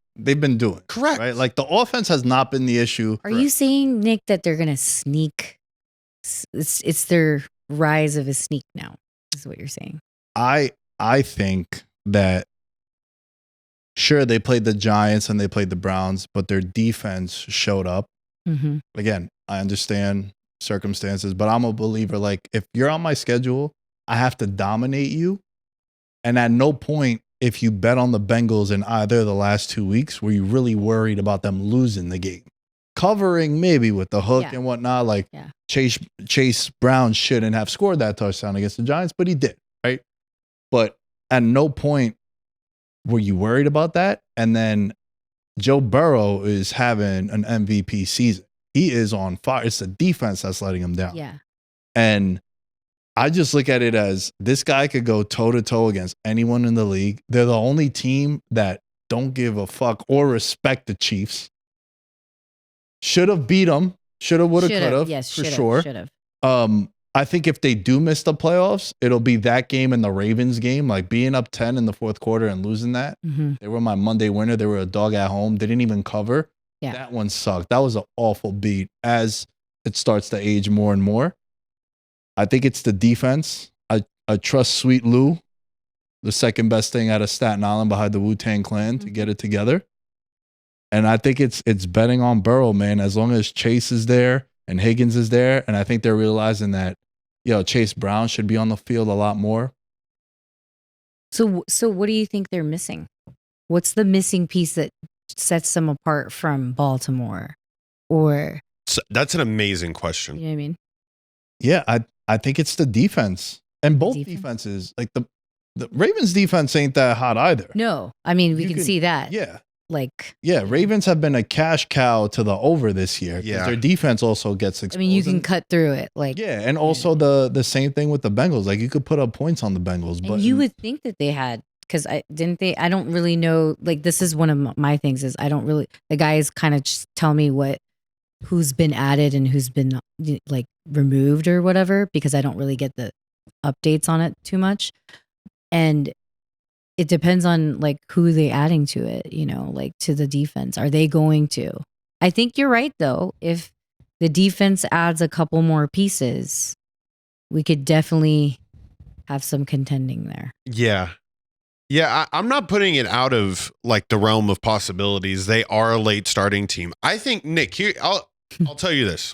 Correct. Right? Like the offense has not been the issue. Are you saying, Nick, that they're gonna sneak? It's their rise of a sneak now. Is what you're saying? I think that sure they played the Giants and they played the Browns, but their defense showed up. Mm-hmm. Again, I understand circumstances, but I'm a believer. Like if you're on my schedule, I have to dominate you. And at no point, if you bet on the Bengals in either of the last 2 weeks, were you really worried about them losing the game? Covering maybe with the hook and whatnot. Like Chase Brown shouldn't have scored that touchdown against the Giants, but he did, right? But at no point were you worried about that. And then Joe Burrow is having an MVP season. He is on fire. It's the defense that's letting him down. Yeah. And I just look at it as this guy could go toe to toe against anyone in the league. They're the only team that don't give a fuck or respect the Chiefs. Should have beat them. Should have, would have, could have. Yes, for sure. Should have. I think if they do miss the playoffs, it'll be that game and the Ravens game, like being up 10 in the fourth quarter and losing that. Mm-hmm. They were my Monday winner. They were a dog at home. They didn't even cover. Yeah. That one sucked. That was an awful beat as it starts to age more and more. I think it's the defense. I trust Sweet Lou, the second best thing out of Staten Island behind the Wu-Tang Clan, to get it together. And I think it's betting on Burrow, man, as long as Chase is there and Higgins is there. And I think they're realizing that, Chase Brown should be on the field a lot more. So what do you think they're missing? What's the missing piece that sets them apart from Baltimore? Or That's an amazing question. you know what I mean? Yeah, I think it's the defense. And both Defense? defenses, like the Ravens defense ain't that hot either. No, I mean we You can can- see that. Yeah. Like Yeah, Ravens have been a cash cow to the over this year. 'Cause Yeah. their defense also gets exposed. I mean, you can And- cut through it. Like Yeah, and also the same thing with the Bengals. Like you could put up points on the Bengals, but and you would think that they had because I don't really know. Like this is one of my things is I don't really. The guys kind of just tell me who's been added and who's been like removed or whatever because I don't really get the updates on it too much, and it depends on like who they adding to it. Like to the defense. Are they going to? I think you're right though. If the defense adds a couple more pieces, we could definitely have some contending there. Yeah. Yeah, I'm not putting it out of like the realm of possibilities. They are a late starting team. I think, Nick, here I'll tell you this.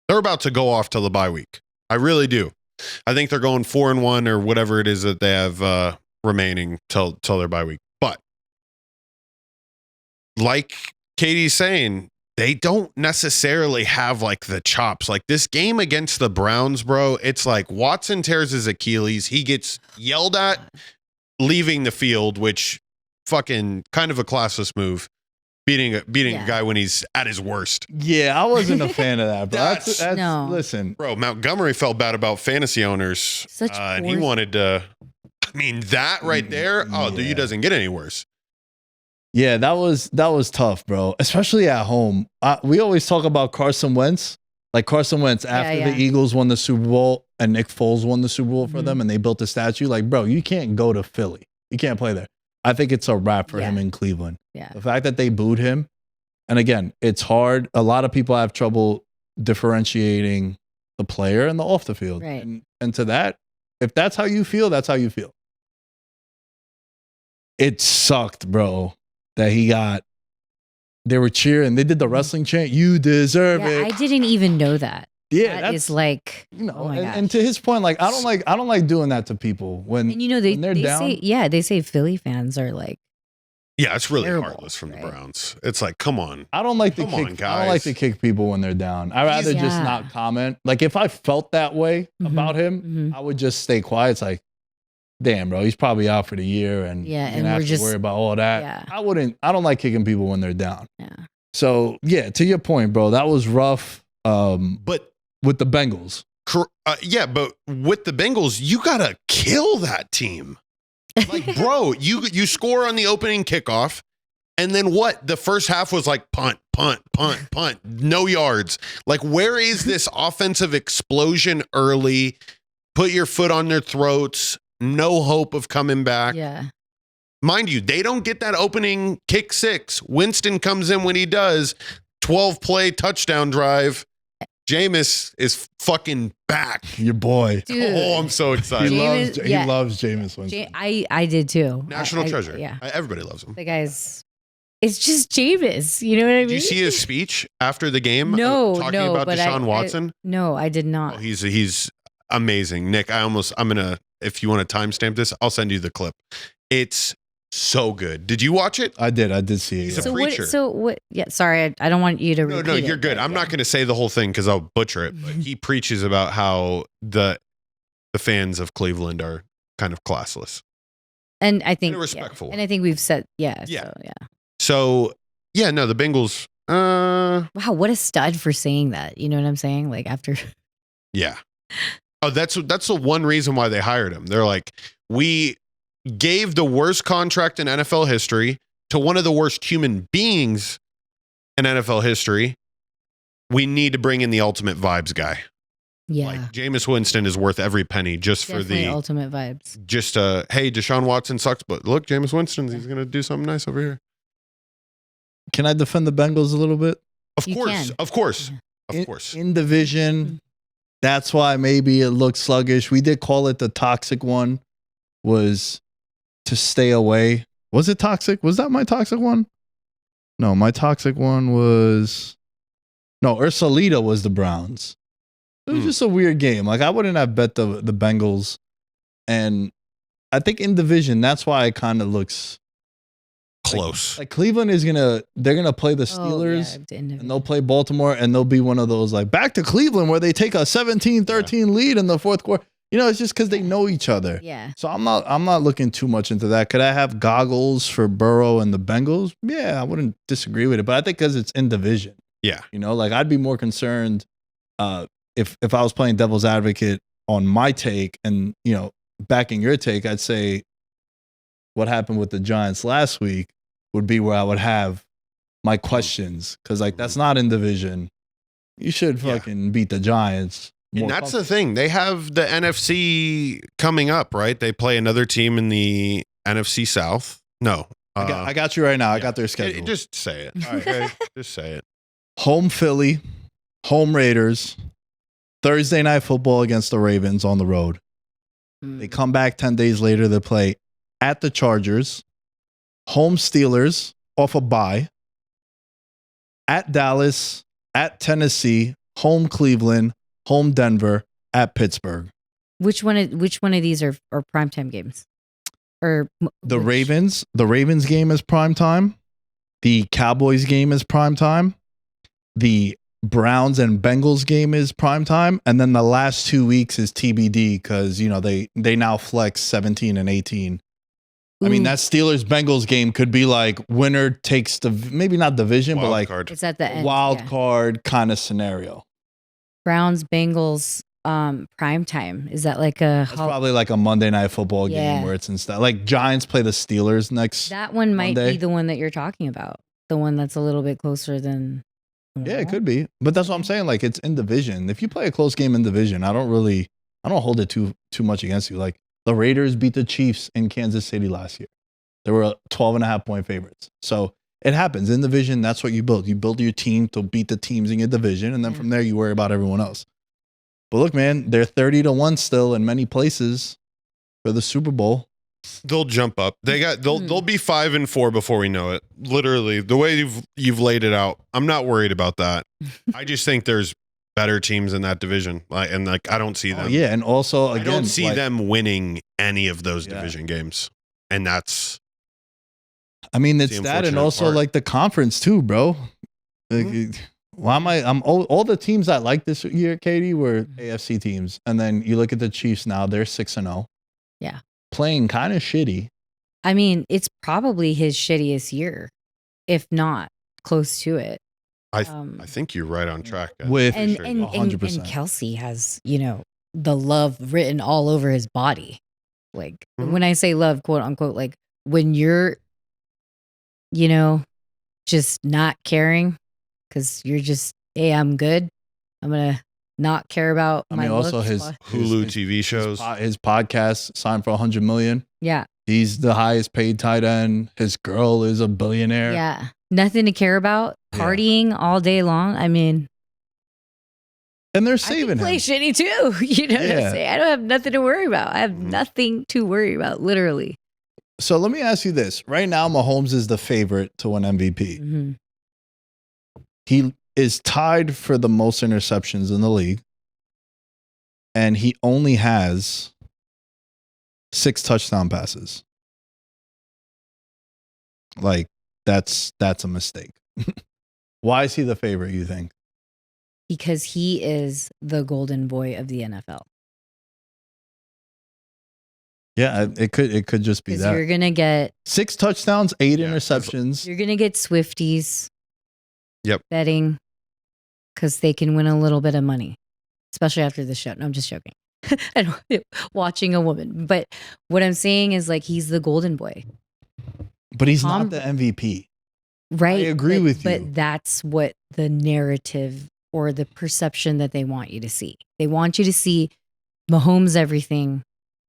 They're about to go off to the bye week. I really do. I think they're going 4-1 or whatever it is that they have remaining till their bye week. But like Katie's saying, they don't necessarily have like the chops. Like this game against the Browns, bro, it's like Watson tears his Achilles. He gets yelled at leaving the field, which fucking kind of a classless move. Beating a guy when he's at his worst. Yeah, I wasn't a fan of that, bro. That's no. Listen, bro, Montgomery felt bad about fantasy owners. Such and he wanted to, I mean, that right there, dude, he doesn't get any worse. Yeah, that was tough, bro. Especially at home. We always talk about Carson Wentz. Like Carson Wentz after the Eagles won the Super Bowl and Nick Foles won the Super Bowl for them and they built a statue. Like, bro, you can't go to Philly. You can't play there. I think it's a wrap for him in Cleveland. Yeah. The fact that they booed him, and again, it's hard. A lot of people have trouble differentiating the player and the off the field. Right. And to that, if that's how you feel, that's how you feel. It sucked, bro, that they were cheering. They did the wrestling chant, "You deserve it." I didn't even know that. Yeah, that is like, oh my gosh. And to his point, like I don't like doing that to people when and when they're down. They say Philly fans are like, it's really terrible, heartless from the Browns. It's like, come on. I don't like to kick people when they're down. I'd rather just not comment. Like if I felt that way about him, I would just stay quiet. It's like, damn, bro, he's probably out for the year, and and we're we're just worry about all that. Yeah. I don't like kicking people when they're down. Yeah. So yeah, to your point, bro, that was rough. But with the Bengals. But with the Bengals, you gotta kill that team. Like, bro, you score on the opening kickoff, and then what? The first half was like punt, no yards. Like, where is this offensive explosion early? Put your foot on their throats. No hope of coming back. Yeah. Mind you, they don't get that opening kick six. Winston comes in when he does. 12-play touchdown drive. Jameis is fucking back. Your boy. Dude. Oh, I'm so excited. He loves Jameis Winston. I did too. National treasure. Yeah. Everybody loves him. The guy's, it's just Jameis. You know what I mean? Did you see his speech after the game? No, talking about Deshaun Watson? No, I did not. Oh, he's amazing. Nick, I'm gonna, if you want to timestamp this, I'll send you the clip. It's so good. Did you watch it? I did see it. He's a preacher. Sorry, I don't want you to repeat No, you're good. I'm not going to say the whole thing because I'll butcher it. But he preaches about how the fans of Cleveland are kind of classless. And I think respectful. And I think we've said the Bengals. Wow, what a stud for saying that. You know what I'm saying? Like after. Yeah. Oh, that's the one reason why they hired him. They're like, we gave the worst contract in NFL history to one of the worst human beings in NFL history. We need to bring in the ultimate vibes guy. Yeah. Like Jameis Winston is worth every penny just Definitely for the ultimate vibes. Just hey, Deshaun Watson sucks, but look, Jameis Winston, he's going to do something nice over here. Can I defend the Bengals a little bit? Of course. In division, that's why maybe it looked sluggish. We did call it the toxic one, was to stay away. Was it toxic? Was that my toxic one? No, my toxic one was... No, Ursulita was the Browns. It was just a weird game. Like, I wouldn't have bet the Bengals. And I think in division, that's why it kind of looks... close. Like Cleveland is they're going to play the Steelers and they'll play Baltimore and they'll be one of those like back to Cleveland where they take a 17-13 lead in the fourth quarter. You know, it's just because they know each other. Yeah. So I'm not looking too much into that. Could I have goggles for Burrow and the Bengals? Yeah, I wouldn't disagree with it. But I think because it's in division. Yeah. You know, like I'd be more concerned if I was playing devil's advocate on my take and, you know, backing your take, I'd say what happened with the Giants last week would be where I would have my questions. Because, like, that's not in division. You should fucking beat the Giants. And that's the thing. They have the NFC coming up, right? They play another team in the NFC South. No. I got you right now. I got their schedule. Just say it. All right. Okay. Just say it. Home Philly, home Raiders, Thursday night football against the Ravens on the road. They come back 10 days later. They play at the Chargers, home Steelers off a bye, at Dallas, at Tennessee, home Cleveland, home Denver, at Pittsburgh. Which one of these are primetime games? Or the Ravens game is primetime. The Cowboys game is primetime. the Browns and Bengals game is prime time, and then the last 2 weeks is TBD because they now flex 17 and 18. I mean, that Steelers Bengals game could be like winner takes the maybe not division, but like it's at the end, wild card kind of scenario. Browns Bengals prime time. Is that like It's probably like a Monday Night Football game where it's instead like Giants play the Steelers next. That one might Monday. be the one that you're talking about. The one that's a little bit closer than. Yeah, it could be, but that's what I'm saying. Like it's in division. If you play a close game in division, I don't hold it too much against you. Like the Raiders beat the Chiefs in Kansas City last year. They were 12.5-point favorites. So it happens in division. That's what you build. You build your team to beat the teams in your division, and then from there you worry about everyone else. But look, man, they're 30-1 still in many places for the Super Bowl. They'll jump up. They'll be 5-4 before we know it. Literally, the way you've laid it out, I'm not worried about that. I just think there's better teams in that division, I don't see them. And also again, I don't see them winning any of those division games, and that's. I mean, it's that, and also part. like the conference too, bro. Like, I'm all the teams I like this year, Katie, were AFC teams, and then you look at the Chiefs now; they're 6-0. Yeah. Playing kind of shitty. I mean, it's probably his shittiest year, if not close to it. I think you're right on track. With and 100%. Kelsey has, the love written all over his body. Like when I say love, quote unquote, like when you're, just not caring because you're just, hey, I'm good. I'm going to not care about my also looks. his Hulu TV shows. His podcast signed for $100 million. Yeah. He's the highest paid tight end. His girl is a billionaire. Yeah. Nothing to care about. Partying all day long. I mean, and they're saving play him. shitty too. You know what I'm saying? I don't have nothing to worry about. I have nothing to worry about, literally. So let me ask you this. Right now, Mahomes is the favorite to win MVP. Mm-hmm. He is tied for the most interceptions in the league. And he only has 6 touchdown passes. Like, that's a mistake. Why is he the favorite, you think? Because he is the golden boy of the NFL. Yeah, it could just be that. You're gonna get 6 touchdowns, 8 interceptions. You're gonna get Swifties. Yep. Betting because they can win a little bit of money, especially after the show. No, I'm just joking. And watching a woman, but what I'm saying is like he's the golden boy. But he's not the MVP. Right. I agree with you. But that's what the narrative or the perception that they want you to see. They want you to see Mahomes everything,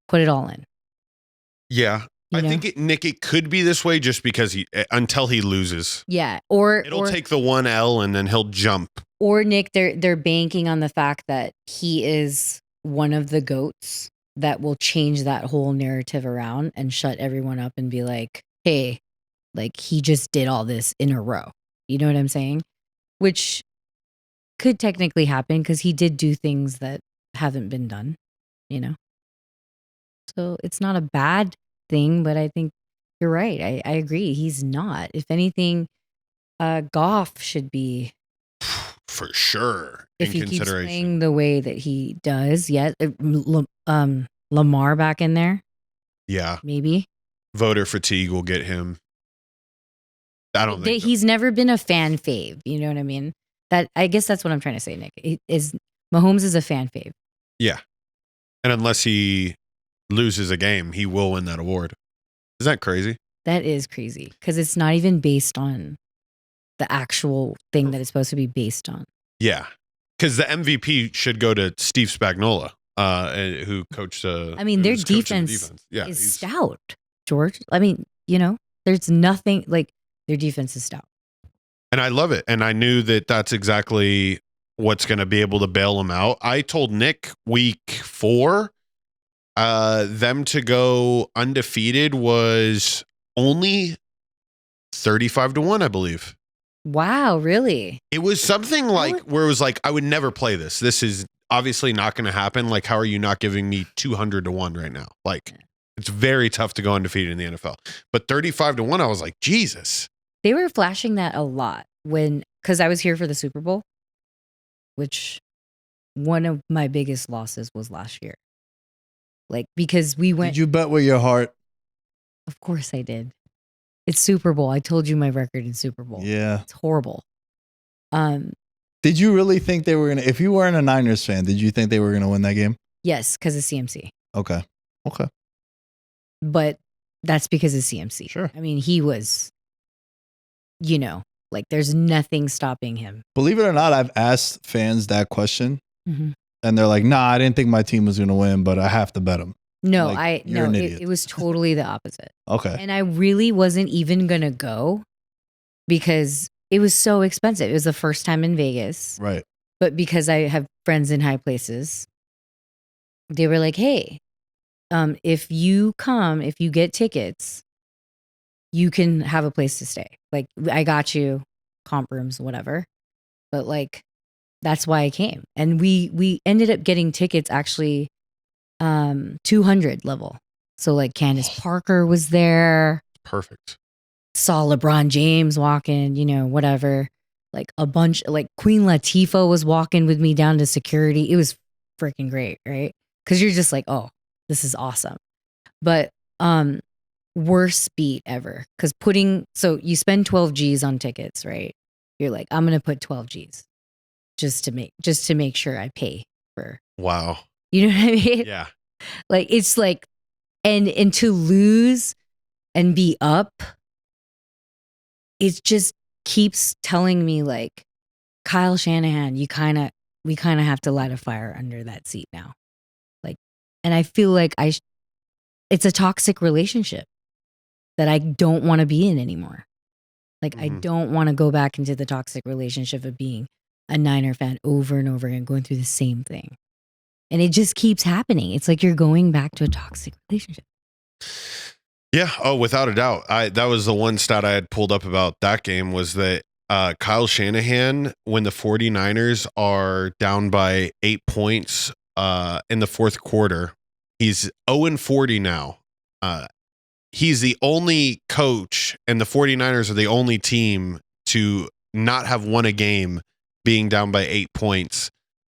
put it all in. Yeah. I think it could be this way just because until he loses. Yeah. Or it'll take the 1 L and then he'll jump. Or Nick, they're banking on the fact that he is one of the GOATs that will change that whole narrative around and shut everyone up and be like, hey, like he just did all this in a row. You know what I'm saying? Which could technically happen because he did do things that haven't been done, So it's not a bad thing, but I think you're right. I agree. He's not. If anything, Goff should be. For sure. If he keeps playing the way that he does, Lamar back in there. Yeah. Maybe. Voter fatigue will get him. I don't think he's never been a fan fave. You know what I mean? I guess that's what I'm trying to say, Nick. Mahomes is a fan fave. Yeah. And unless he loses a game, he will win that award. Is that crazy? That is crazy because it's not even based on the actual thing that it's supposed to be based on. Yeah. Because the MVP should go to Steve Spagnuolo, who coached. I mean, their defense is stout, George. I mean, there's nothing like their defense is stout. And I love it. And I knew that that's exactly what's going to be able to bail them out. I told Nick week 4, them to go undefeated was only 35-1, I believe. Wow, really? It was something like where it was like, I would never play this. This is obviously not going to happen. Like, how are you not giving me 200-1 right now? Like, it's very tough to go undefeated in the NFL. But 35-1, I was like, Jesus. They were flashing that a lot when because I was here for the Super Bowl, which one of my biggest losses was last year. Like, because we went. Did you bet with your heart? Of course I did. It's Super Bowl. I told you my record in Super Bowl. Yeah. It's horrible. Did you really think they were going to, if you weren't a Niners fan, did you think they were going to win that game? Yes, because of CMC. Okay. But that's because of CMC. Sure. I mean, he was, like there's nothing stopping him. Believe it or not, I've asked fans that question Mm-hmm. and they're like, nah, I didn't think my team was going to win, but I have to bet them. No, Like, you're an idiot. it was totally the opposite. Okay. And I really wasn't even going to go because it was so expensive. It was the first time in Vegas. Right. But because I have friends in high places, they were like, hey, if you get tickets, you can have a place to stay. Like, I got you comp rooms, whatever. But like, that's why I came. And we ended up getting tickets actually 200 level. So like Candace Parker was there. Perfect. Saw LeBron James walking, whatever. Like a bunch, like Queen Latifah was walking with me down to security. It was freaking great, right? Because you're just like, oh, this is awesome. But worst beat ever. Because so you spend 12 G's on tickets, right? You're like, I'm gonna put 12 G's just to make sure I pay for. Wow. You know what I mean? Yeah. Like it's like, and to lose and be up, it just keeps telling me like, Kyle Shanahan, we kind of have to light a fire under that seat now. Like, and I feel like it's a toxic relationship that I don't want to be in anymore. Like, I don't want to go back into the toxic relationship of being a Niner fan over and over again, going through the same thing. And it just keeps happening. It's like you're going back to a toxic relationship. Yeah. Oh, without a doubt. That was the one stat I had pulled up about that game was that Kyle Shanahan, when the 49ers are down by 8 points in the fourth quarter, he's 0-40 now. He's the only coach, and the 49ers are the only team to not have won a game being down by 8 points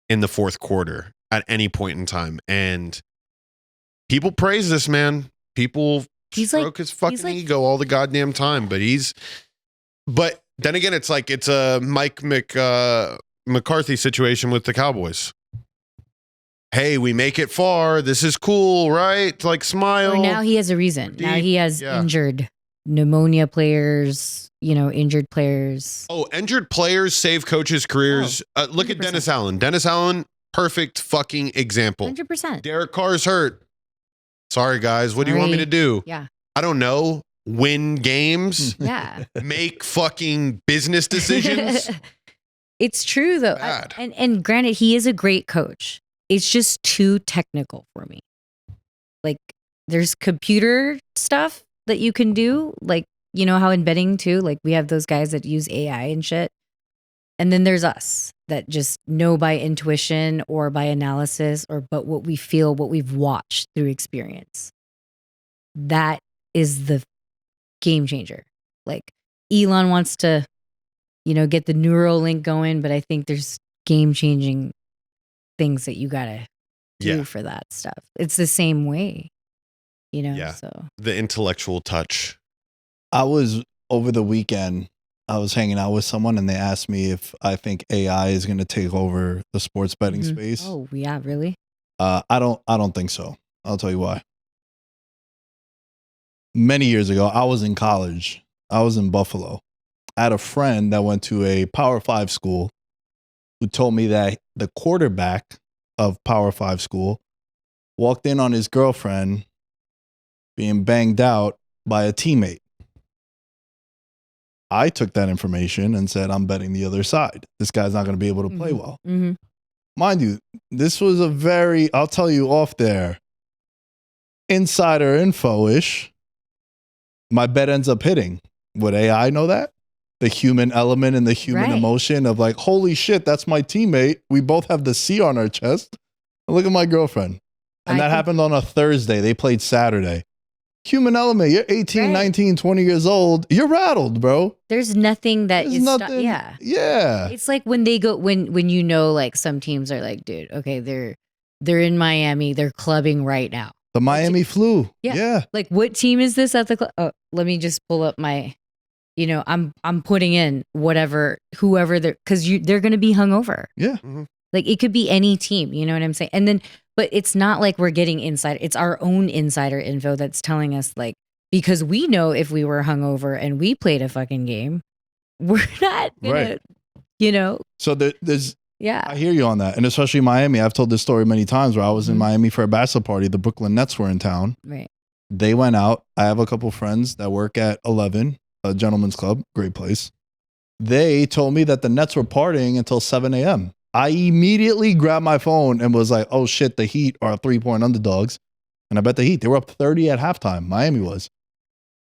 in the fourth quarter at any point in time. And people praise this man. People stroke his fucking ego all the goddamn time. But then again, it's like it's a Mike McCarthy situation with the Cowboys. Hey, we make it far. This is cool, right? Like, smile. Or now he has a reason. Now he has injured pneumonia players, injured players. Oh, injured players save coaches' careers. Look 100%. At Dennis Allen. Dennis Allen, perfect fucking example. 100%. Derek Carr's hurt. Sorry, guys. What do you want me to do? Yeah. I don't know. Win games. Yeah. Make fucking business decisions. It's true, though. And granted, he is a great coach. It's just too technical for me. Like, there's computer stuff that you can do. Like, you know how in betting too, like we have those guys that use AI and shit. And then there's us that just know by intuition or by analysis but what we feel, what we've watched through experience. That is the game changer. Like Elon wants to, get the neural link going, but I think there's game changing things that you gotta do for that stuff. It's the same way, so the intellectual touch. I was over the weekend, I was hanging out with someone and they asked me if I think AI is going to take over the sports betting space. Oh yeah, really? I don't think so. I'll tell you why. Many years ago, I was in college. I was in Buffalo. I had a friend that went to a Power 5 school who told me that the quarterback of Power 5 school walked in on his girlfriend being banged out by a teammate. I took that information and said, I'm betting the other side. This guy's not going to be able to play well. Mm-hmm. Mind you, this was a very, I'll tell you off there, insider info-ish. My bet ends up hitting. Would AI know that? The human element and the human emotion of like, holy shit, that's my teammate. We both have the C on our chest. And look at my girlfriend. And that happened on a Thursday. They played Saturday. Human element. You're 18, Right. 19, 20 years old. You're rattled, bro. There's nothing that There's is nothing. yeah. Yeah. It's like when they go when you know like some teams are like, dude, okay, they're in Miami, they're clubbing right now. The Miami flu. Yeah. Yeah. Like what team is this at the club? Oh, let me just pull up my, I'm putting in whoever they're because they're gonna be hungover. Yeah. Like it could be any team, you know what I'm saying? And then, but it's not like we're getting insider. It's our own insider info that's telling us like, because we know if we were hungover and we played a fucking game, we're not gonna, Right. So there's, yeah. I hear you on that. And especially Miami. I've told this story many times where I was in Miami for a bachelor party. The Brooklyn Nets were in town. Right. They went out. I have a couple friends that work at 11, a gentleman's club, great place. They told me that the Nets were partying until 7 a.m. I immediately grabbed my phone and was like, oh shit, the Heat are 3-point underdogs. And I bet the Heat, they were up 30 at halftime. Miami was.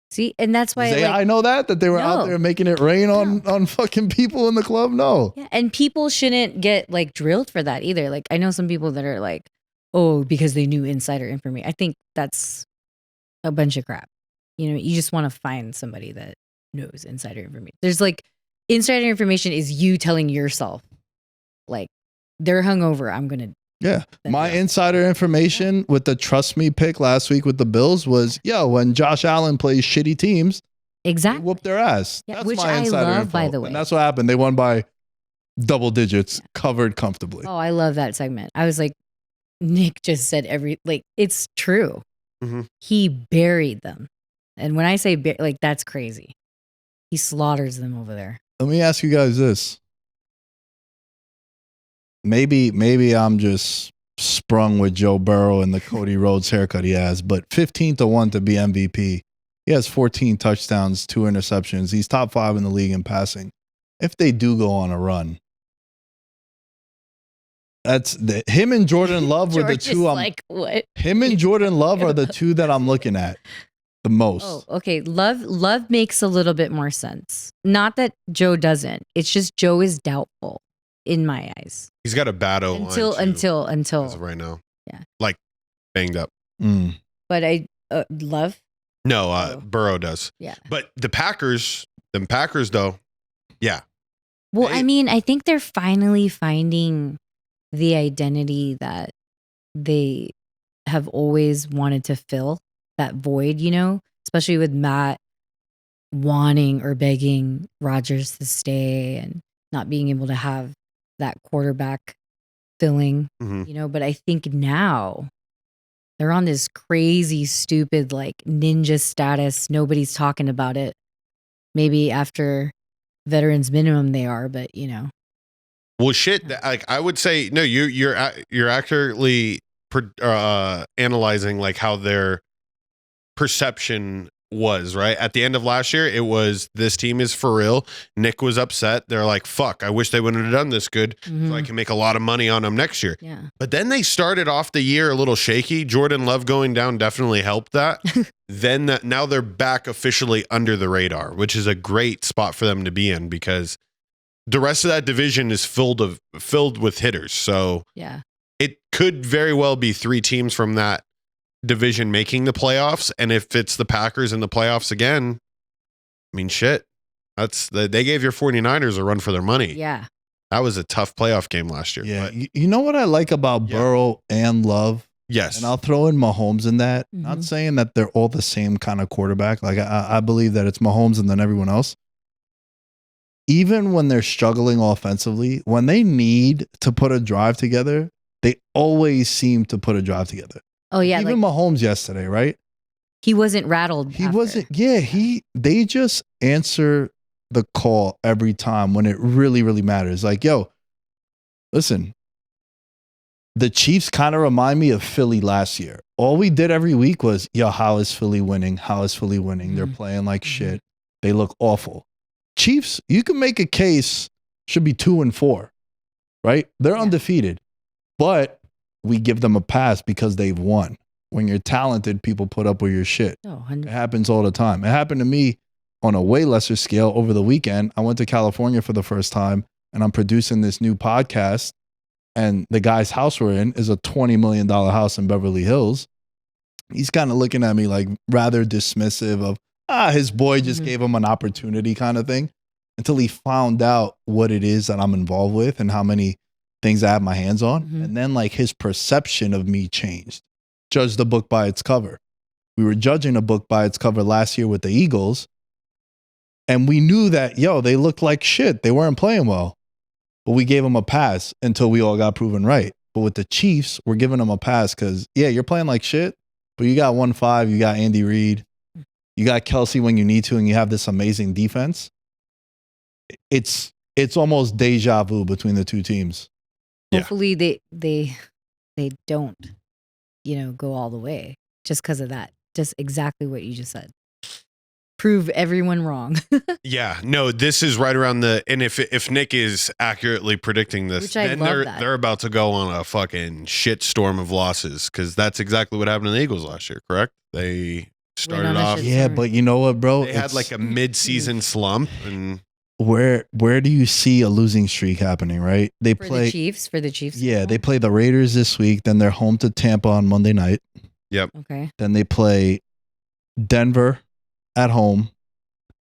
See, and that's why I know that they were out there making it rain on fucking people in the club. No. Yeah, and people shouldn't get like drilled for that either. Like I know some people that are like, oh, because they knew insider information. I think that's a bunch of crap. You just want to find somebody that knows insider information. There's like insider information is you telling yourself, like, they're hungover. I'm gonna. Yeah. My insider information with the trust me pick last week with the Bills was, when Josh Allen plays shitty teams, exactly, whoop their ass. Yeah, That's which my I insider love, info. by the way. And that's what happened. They won by double digits, covered comfortably. Oh, I love that segment. I was like, Nick just said it's true. He buried them, and when I say that's crazy. He slaughters them over there. Let me ask you guys this. Maybe I'm just sprung with Joe Burrow and the Cody Rhodes haircut he has, but 15-1 to be MVP. He has 14 touchdowns, 2 interceptions. He's top 5 in the league in passing. If they do go on a run, him and Jordan Love were the two. What? Him and Jordan Love are the two that I'm looking at the most. Oh, okay. Love makes a little bit more sense. Not that Joe doesn't. It's just Joe is doubtful in my eyes. He's got a bad O-line until as of right now. Yeah. Like banged up. But I Love. No, Burrow does. Yeah. But the Packers though, yeah. Well, I mean, I think they're finally finding the identity that they have always wanted to fill, that void, especially with Matt wanting or begging Rodgers to stay and not being able to have that quarterback filling, but I think now they're on this crazy, stupid, like ninja status. Nobody's talking about it. Maybe after veterans minimum they are, but Well, shit. Like I would say, no. You're accurately analyzing like how their perception was right at the end of last year. It was this team is for real. Nick was upset. They're like, "Fuck! I wish they wouldn't have done this good, so I can make a lot of money on them next year." Yeah. But then they started off the year a little shaky. Jordan Love going down definitely helped that. Now they're back officially under the radar, which is a great spot for them to be in because the rest of that division is filled with hitters. So yeah, it could very well be 3 teams from that division making the playoffs. And if it's the Packers in the playoffs again, I mean, shit, they gave your 49ers a run for their money. Yeah. That was a tough playoff game last year. Yeah. You know what I like about Burrow and Love? Yes. And I'll throw in Mahomes in that. Not saying that they're all the same kind of quarterback. Like I believe that it's Mahomes and then everyone else. Even when they're struggling offensively, when they need to put a drive together, they always seem to put a drive together. Oh yeah, even Mahomes yesterday, right? He wasn't rattled. He wasn't. Yeah, they just answer the call every time when it really, really matters. Like, yo, listen, the Chiefs kind of remind me of Philly last year. All we did every week was, yo, how is Philly winning? How is Philly winning? They're playing like shit. They look awful. Chiefs, you can make a case, should be 2-4, right? They're undefeated, but we give them a pass because they've won. When you're talented, people put up with your shit. Oh, it happens all the time. It happened to me on a way lesser scale over the weekend. I went to California for the first time and I'm producing this new podcast. And the guy's house we're in is a $20 million house in Beverly Hills. he's kind of looking at me like rather dismissive of, his boy just gave him an opportunity kind of thing, until he found out what it is that I'm involved with and how many things I have my hands on. And then like his perception of me changed. Judge the book by its cover. We were judging a book by its cover last year with the Eagles. And we knew that, they looked like shit. They weren't playing well. But we gave them a pass until we all got proven right. But with the Chiefs, we're giving them a pass because, you're playing like shit, but you got 1-5, you got Andy Reid, you got Kelsey when you need to, and you have this amazing defense. It's almost deja vu between the two teams. Hopefully they don't, go all the way just because of that. Just exactly what you just said. Prove everyone wrong. Yeah, no, this is right around and if Nick is accurately predicting this, then they're about to go on a fucking shit storm of losses, because that's exactly what happened to the Eagles last year, correct? They started off. Yeah, but you know what, bro? They had like a mid-season slump, and where do you see a losing streak happening, right? They play for the Chiefs. Yeah, they play the Raiders this week, then they're home to Tampa on Monday night. Yep. Okay. Then they play Denver at home.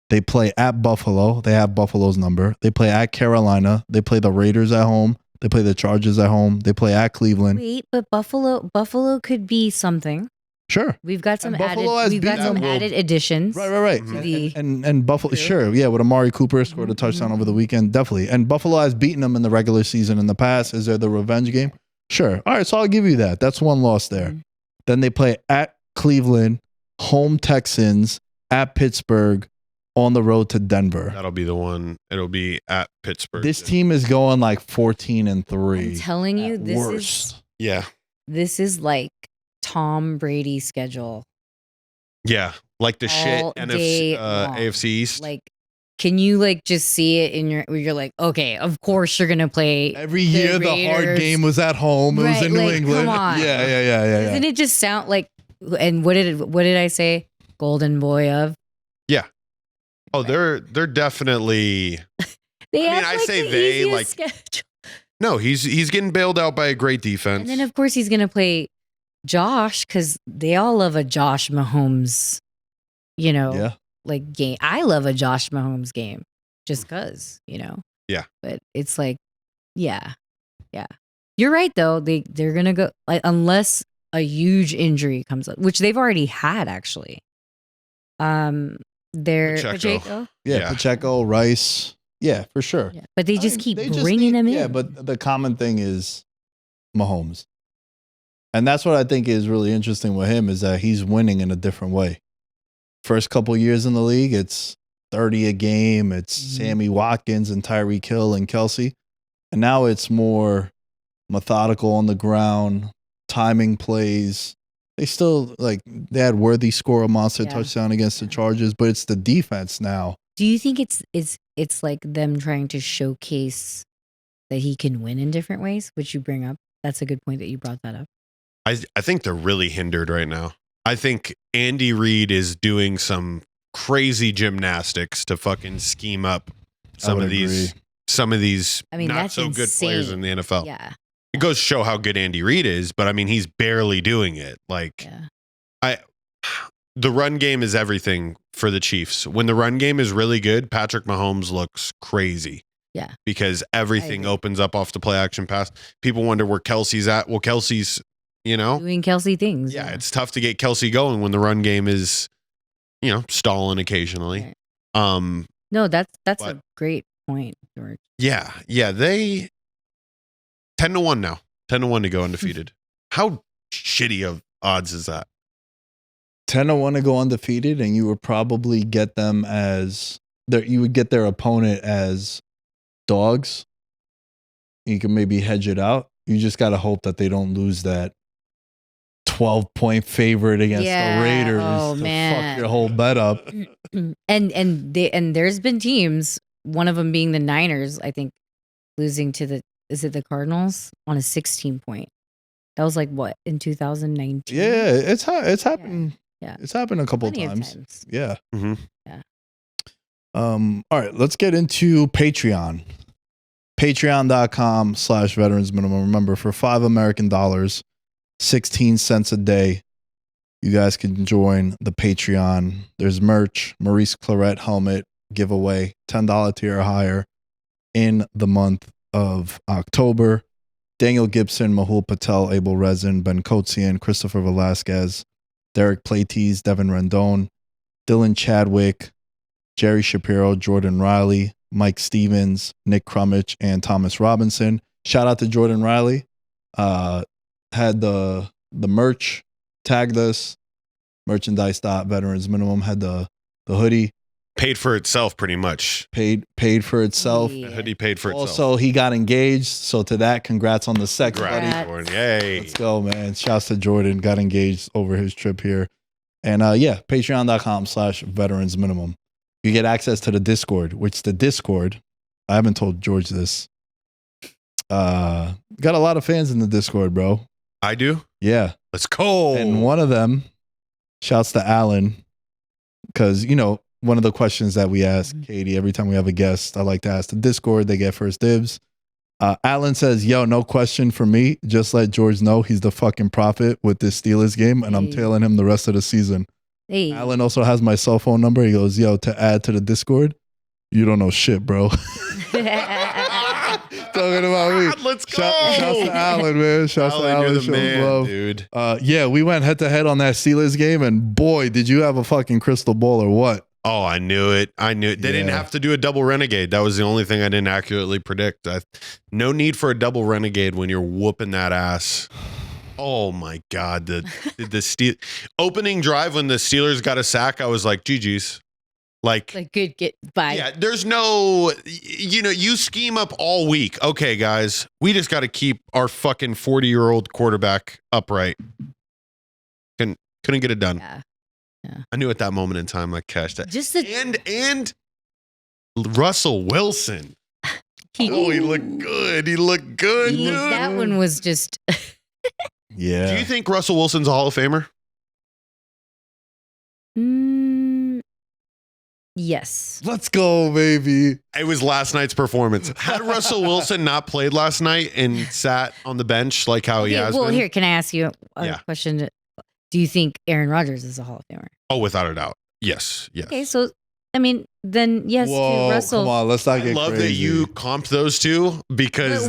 They play at Buffalo. They have Buffalo's number. They play at Carolina. They play the Raiders at home. They play the Chargers at home. They play at Cleveland. Wait, but Buffalo could be something. Sure. We've got some added additions. Right. And Buffalo, sure. Yeah, with Amari Cooper scored a touchdown over the weekend. Definitely. And Buffalo has beaten them in the regular season in the past. Is there the revenge game? Sure. All right, so I'll give you that. That's one loss there. Then they play at Cleveland, home Texans, at Pittsburgh, on the road to Denver. That'll be the one. It'll be at Pittsburgh. This team is going like 14-3. I'm telling you, this is like Tom Brady's schedule. Yeah, like the shit All NFC, day long. AFC East. Like, can you like just see it in where you're like, okay, of course you're gonna play every year. The hard game was at home. It was in New England. Come on. Yeah. Doesn't it just sound like? And what did I say? Golden boy of. Yeah. Oh, they're definitely. Schedule. No, he's getting bailed out by a great defense. And then of course he's gonna play Josh, because they all love a Josh Mahomes, like game. I love a Josh Mahomes game just because, Yeah. But it's like, yeah. You're right though. They're gonna go like, unless a huge injury comes up, which they've already had actually. They're Pacheco. Yeah, Pacheco, Rice. Yeah, for sure. Yeah. But they just keep bringing them in. Yeah, but the common thing is Mahomes. And that's what I think is really interesting with him, is that he's winning in a different way. First couple years in the league, it's 30 a game. It's Sammy Watkins and Tyreek Hill and Kelsey. And now it's more methodical on the ground, timing plays. They still, they had Worthy score a monster touchdown against the Chargers, but it's the defense now. Do you think it's like them trying to showcase that he can win in different ways, which you bring up? That's a good point that you brought that up. I think they're really hindered right now. I think Andy Reid is doing some crazy gymnastics to fucking scheme up some of these not so good players in the NFL. Yeah. It goes to show how good Andy Reid is, but I mean, he's barely doing it. The run game is everything for the Chiefs. When the run game is really good, Patrick Mahomes looks crazy. Yeah. Because everything opens up off the play action pass. People wonder where Kelsey's at. Well, Kelsey's, doing Kelsey things. Yeah, it's tough to get Kelsey going when the run game is, stalling occasionally. Right. No, that's a great point, George. Yeah. They 10-1 now. 10-1 to go undefeated. How shitty of odds is that? 10-1 to go undefeated, and you would probably get them you would get their opponent as dogs. You can maybe hedge it out. You just got to hope that they don't lose that 12-point favorite against the Raiders fuck your whole bet up. And there's been teams, one of them being the Niners, I think, losing to the Cardinals on a 16-point. That was like what, in 2019? Yeah, it's happened. Yeah. It's happened a couple of times. Yeah. Mm-hmm. Yeah. All right, let's get into Patreon. Patreon.com/veteransminimum. Remember, for $5 American, 16 cents a day, you guys can join the Patreon. There's merch, Maurice Claret helmet giveaway, $10 tier or higher in the month of October. Daniel Gibson, Mahul Patel, Abel Rezin, Ben Kotzian, Christopher Velasquez, Derek Platees, Devin Rendon, Dylan Chadwick, Jerry Shapiro, Jordan Riley, Mike Stevens, Nick Crummich, and Thomas Robinson. Shout out to Jordan Riley. Had the merch, tagged us, merchandise.veterans minimum, had the hoodie. Paid for itself, pretty much. Paid for itself. Yeah. The hoodie paid for itself. Also, he got engaged. So to that, congrats on the sex, buddy. Congrats, Jordan. Yay. Let's go, man. Shouts to Jordan. Got engaged over his trip here. And patreon.com/veterans minimum. You get access to the Discord, which the Discord, I haven't told George this. Got a lot of fans in the Discord, bro. I do? Yeah. Let's go. And one of them, shouts to Alan, because, you know, one of the questions that we ask Katie every time we have a guest, I like to ask the Discord. They get first dibs. Alan says, yo, no question for me. Just let George know he's the fucking prophet with this Steelers game, and I'm tailing him the rest of the season. Hey. Alan also has my cell phone number. He goes, yo, to add to the Discord, you don't know shit, bro. Talking about me. Let's go. Shouts to Alan, man. Shouts to Alan. You're the Shows man, love. dude. Yeah, we went head to head on that Steelers game, and boy, did you have a fucking crystal ball or what? Oh, I knew it. They didn't have to do a double renegade. That was the only thing I didn't accurately predict. No need for a double renegade when you're whooping that ass. Oh my God. The opening drive when the Steelers got a sack, I was like, GG's. Like good get by. Yeah, there's no, you scheme up all week. Okay, guys, we just got to keep our fucking 40-year-old quarterback upright. Couldn't get it done. Yeah. I knew at that moment in time, like, cash that. Just and Russell Wilson. He looked good. He looked good. Dude. That one was just. Yeah. Do you think Russell Wilson's a Hall of Famer? Yes. Let's go, baby. It was last night's performance. Had Russell Wilson not played last night and sat on the bench like how he has been? Here, can I ask you a question? Do you think Aaron Rodgers is a Hall of Famer? Oh, without a doubt. Yes. Okay, so, I mean, then yes, Whoa, to Russell. come on, let's not get I love crazy. that you comped those two because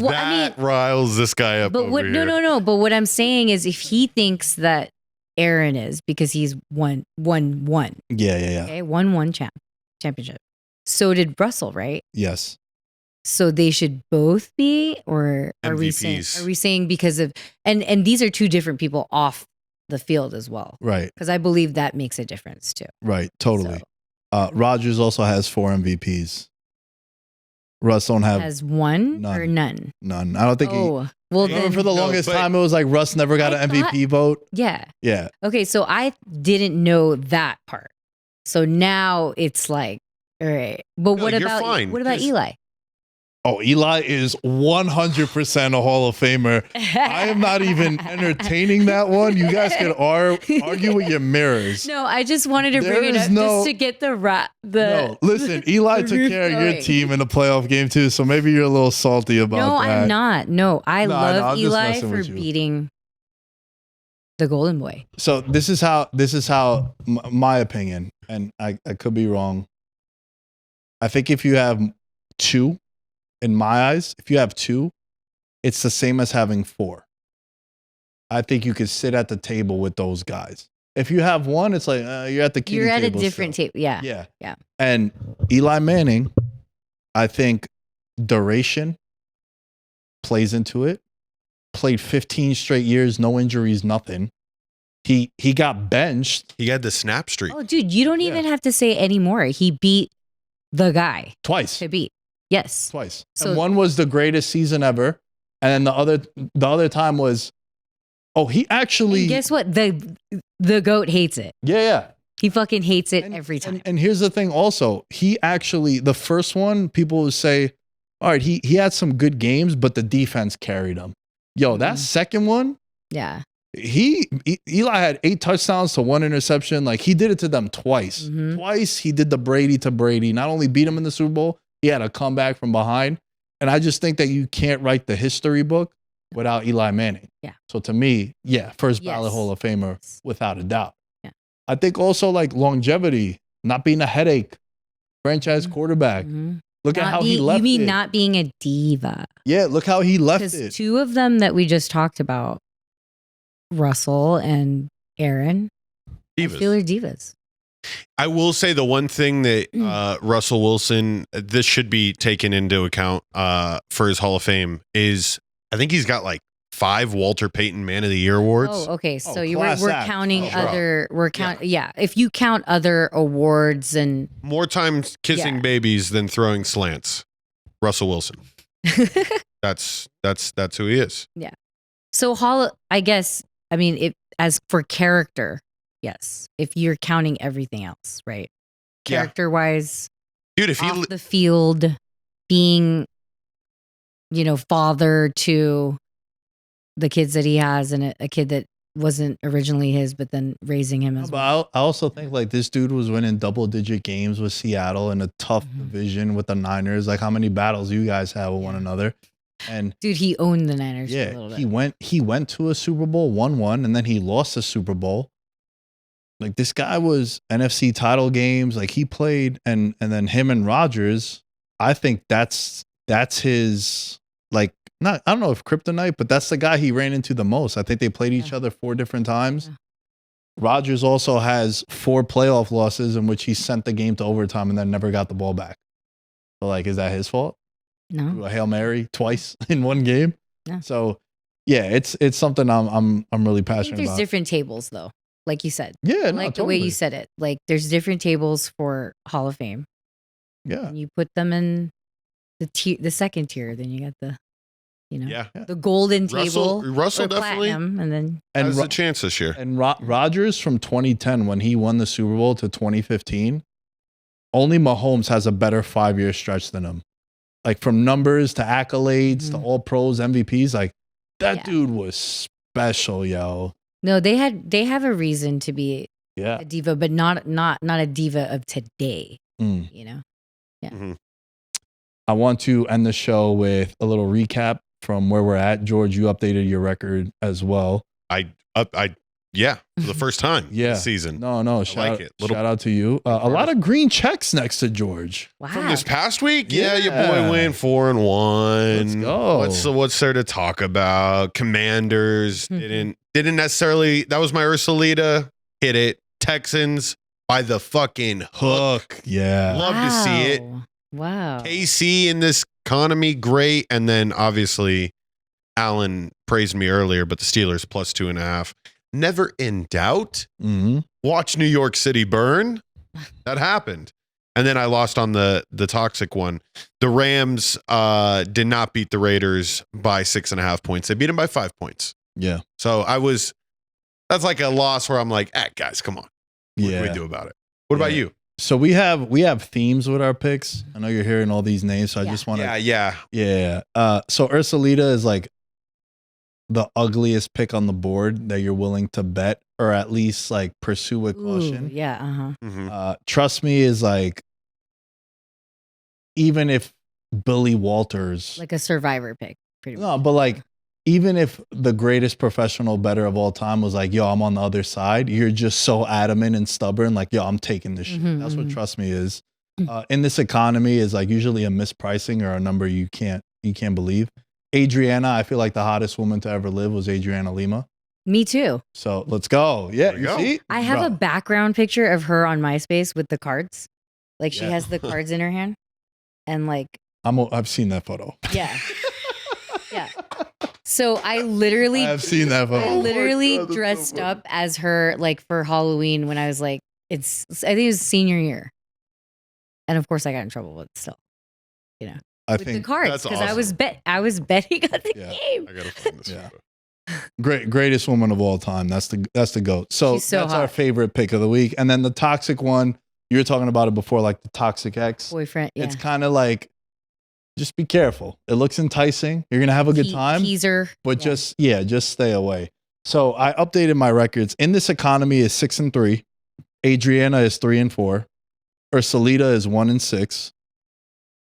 riles this guy up But over here. No. But what I'm saying is if he thinks that Aaron is, because he's won. Yeah. Okay, won championship. So did Russell, right? Yes. So they should both be, or are we saying because of and these are two different people off the field as well, Right. because I believe that makes a difference too. Right. Totally. So, Rodgers also has 4 MVPs. Russ don't have has one or none? None. I don't think Well, then for the longest time, it was like Russ never got an MVP vote. Yeah. Yeah. Okay, so I didn't know that part. So now it's like, all right. But No, what you're about fine, what about 'cause- Eli? Oh, Eli is 100% a Hall of Famer. I am not even entertaining that one. You guys can argue with your mirrors. No, I just wanted to There bring it is up no- just to get the No, listen, Eli took care of your going. team in the playoff game too, so maybe you're a little salty about No, that. I'm not. No, I No, love I'm just Eli messing for with you. beating the Golden Boy. So this is how my opinion, and I could be wrong. I think if you have 2, in my eyes, if you have 2, it's the same as having 4. I think you could sit at the table with those guys. If you have 1, it's like you're at the kiddie You're at a table different still. table. Yeah. Yeah. And Eli Manning, I think duration plays into it. Played 15 straight years, no injuries, nothing. He got benched He had the snap streak. Oh, dude, you don't even have to say anymore. He beat the guy twice. to beat. Yes. Twice. So- And one was the greatest season ever. And then the other time was, he actually. And guess what? The GOAT hates it. Yeah. He fucking hates it every time. And here's the thing also, he actually, the first one, people would say, all right, he had some good games, but the defense carried him. Yo, that second one, Yeah. Eli had 8 touchdowns to 1 interception. Like, he did it to them twice. Mhm. Twice he did the Brady to Brady. Not only beat him in the Super Bowl, he had a comeback from behind. And I just think that you can't write the history book without Eli Manning. Yeah. So to me, first ballot Yes. Hall of Famer without a doubt. I think also like longevity, not being a headache, franchise quarterback. Mhm. Look at Not how he be- left You mean it. not being a diva? Yeah, look how he left Because it. two of them that we just talked about, Russell and Aaron, I feel are divas. I will say the one thing that Russell Wilson, this should be taken into account for his Hall of Fame, is I think he's got like 5 Walter Payton Man of the Year awards. Oh, okay. So we're class act. counting Oh, bro. other. Yeah. If you count other awards and More times kissing Yeah. babies than throwing slants. Russell Wilson. That's who he is. so I guess. I mean, as for character, yes. If you're counting everything else, right? Yeah. Character wise, Dude, if he off the field, being, father to the kids that he has, and a kid that wasn't originally his, but then raising him as well. But I also think like this dude was winning double-digit games with Seattle in a tough division with the Niners. Like how many battles you guys have with one another, and Dude, he owned the Niners for a yeah, little bit. he went to a Super Bowl, won one, and then he lost the Super Bowl. Like this guy was NFC title games. Like he played, and then him and Rodgers. I think that's his like. I don't know if kryptonite, but that's the guy he ran into the most. I think they played each other 4 different times. Yeah. Rodgers also has 4 playoff losses in which he sent the game to overtime and then never got the ball back. But like, is that his fault? No. A Hail Mary twice in one game. Yeah. So yeah, it's something I'm really I think passionate there's about. different tables though, like you said. Yeah, I no, like the way totally. you said it. Like there's different tables for Hall of Fame, Yeah, and you put them in the second tier. Then you got the, Yeah. the golden table, Russell or definitely platinum, and then has Ro- a chance this year. and Rodgers from 2010 when he won the Super Bowl to 2015, only Mahomes has a better 5-year stretch than him. Like from numbers to accolades to all pros, MVPs, like that Yeah. dude was special, yo. no, they have a reason to be Yeah. a diva, but not a diva of today. Mm. Mhm. I want to end the show with a little recap from where we're at. George, you updated your record as well. For the first time Yeah. this season. No, shout it. shout out to you. A lot of green checks next to George. Wow. From this past week, yeah, your Yeah. boy went 4-1. Let's go. What's there to talk about? Commanders didn't necessarily. That was my Ursulita. Hit it. Texans by the fucking hook. Yeah. Love to see it. Wow. KC in this economy, great. And then obviously, Alan praised me earlier, but the Steelers plus 2.5. Never in doubt. Mm-hmm. Watch New York City burn. That happened. And then I lost on the toxic one. The Rams did not beat the Raiders by 6.5 points. They beat them by 5 points. Yeah. So that's like a loss where I'm like, guys, come on. What Yeah. do we do about it? What about you? So we have themes with our picks. I know you're hearing all these names, so I Yeah. just want to Yeah. So Ursulita is like the ugliest pick on the board that you're willing to bet or at least like pursue with caution. Ooh, yeah. Mhm. Trust me is like even if Billy Walters Like a survivor pick, pretty much. no, but like even if the greatest professional bettor of all time was like, yo, I'm on the other side, you're just so adamant and stubborn, like, yo, I'm taking this shit. That's what trust me is. In this economy is like usually a mispricing or a number you can't believe. Adriana, I feel like the hottest woman to ever live was Adriana Lima. Me too. So let's go. Yeah, There you you go. see? I have Bro. a background picture of her on MySpace with the cards. Like she Yeah. has the cards in her hand. And like, I've seen that photo. yeah. Yeah. So I literally I've seen that photo. I literally dressed up as her like for Halloween when I was like, I think it was senior year. And of course I got in trouble, but still, I with the think cards that's because I was awesome. I was betting on the Yeah. game. I gotta find this. Yeah. photo. greatest woman of all time. That's the GOAT. So, She's so that's our hot. favorite pick of the week. And then the toxic one, you were talking about it before, like the toxic X. Boyfriend, yeah. It's kind of like, just be careful. It looks enticing. You're gonna have a good time, Teaser. but yeah. just stay away. So I updated my records. In this economy is 6-3. Adriana is 3-4. Ursulita is 1-6.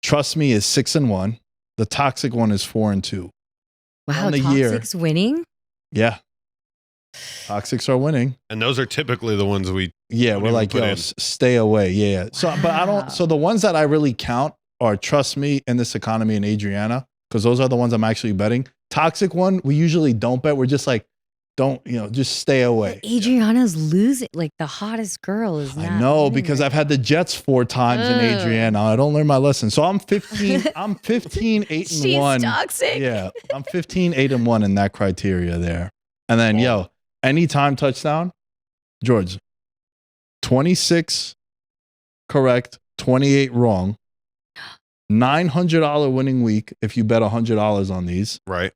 Trust Me is 6-1. The toxic one is 4-2. Wow, on the year. Toxic's winning? Yeah. Toxics are winning. And those are typically the ones we. Yeah, What we're do you like, put yo, in? stay away. Yeah. So, but I Wow. don't. So the ones that I really count are Trust Me, In This Economy, and Adriana, because those are the ones I'm actually betting. Toxic one, we usually don't bet. We're just like, don't, just stay away. But Adriana's losing. Like the hottest girl is not. I know winning because right I've had the Jets 4 times in Ugh. Adriana. I don't learn my lesson. So I'm 15. I'm 15, 8 now. and She's 1. toxic. Yeah, I'm 15, 8 and 1 in that criteria there. And then anytime touchdown, George, 26 correct, 28 wrong. $900 winning week if you bet $100 on these. Right.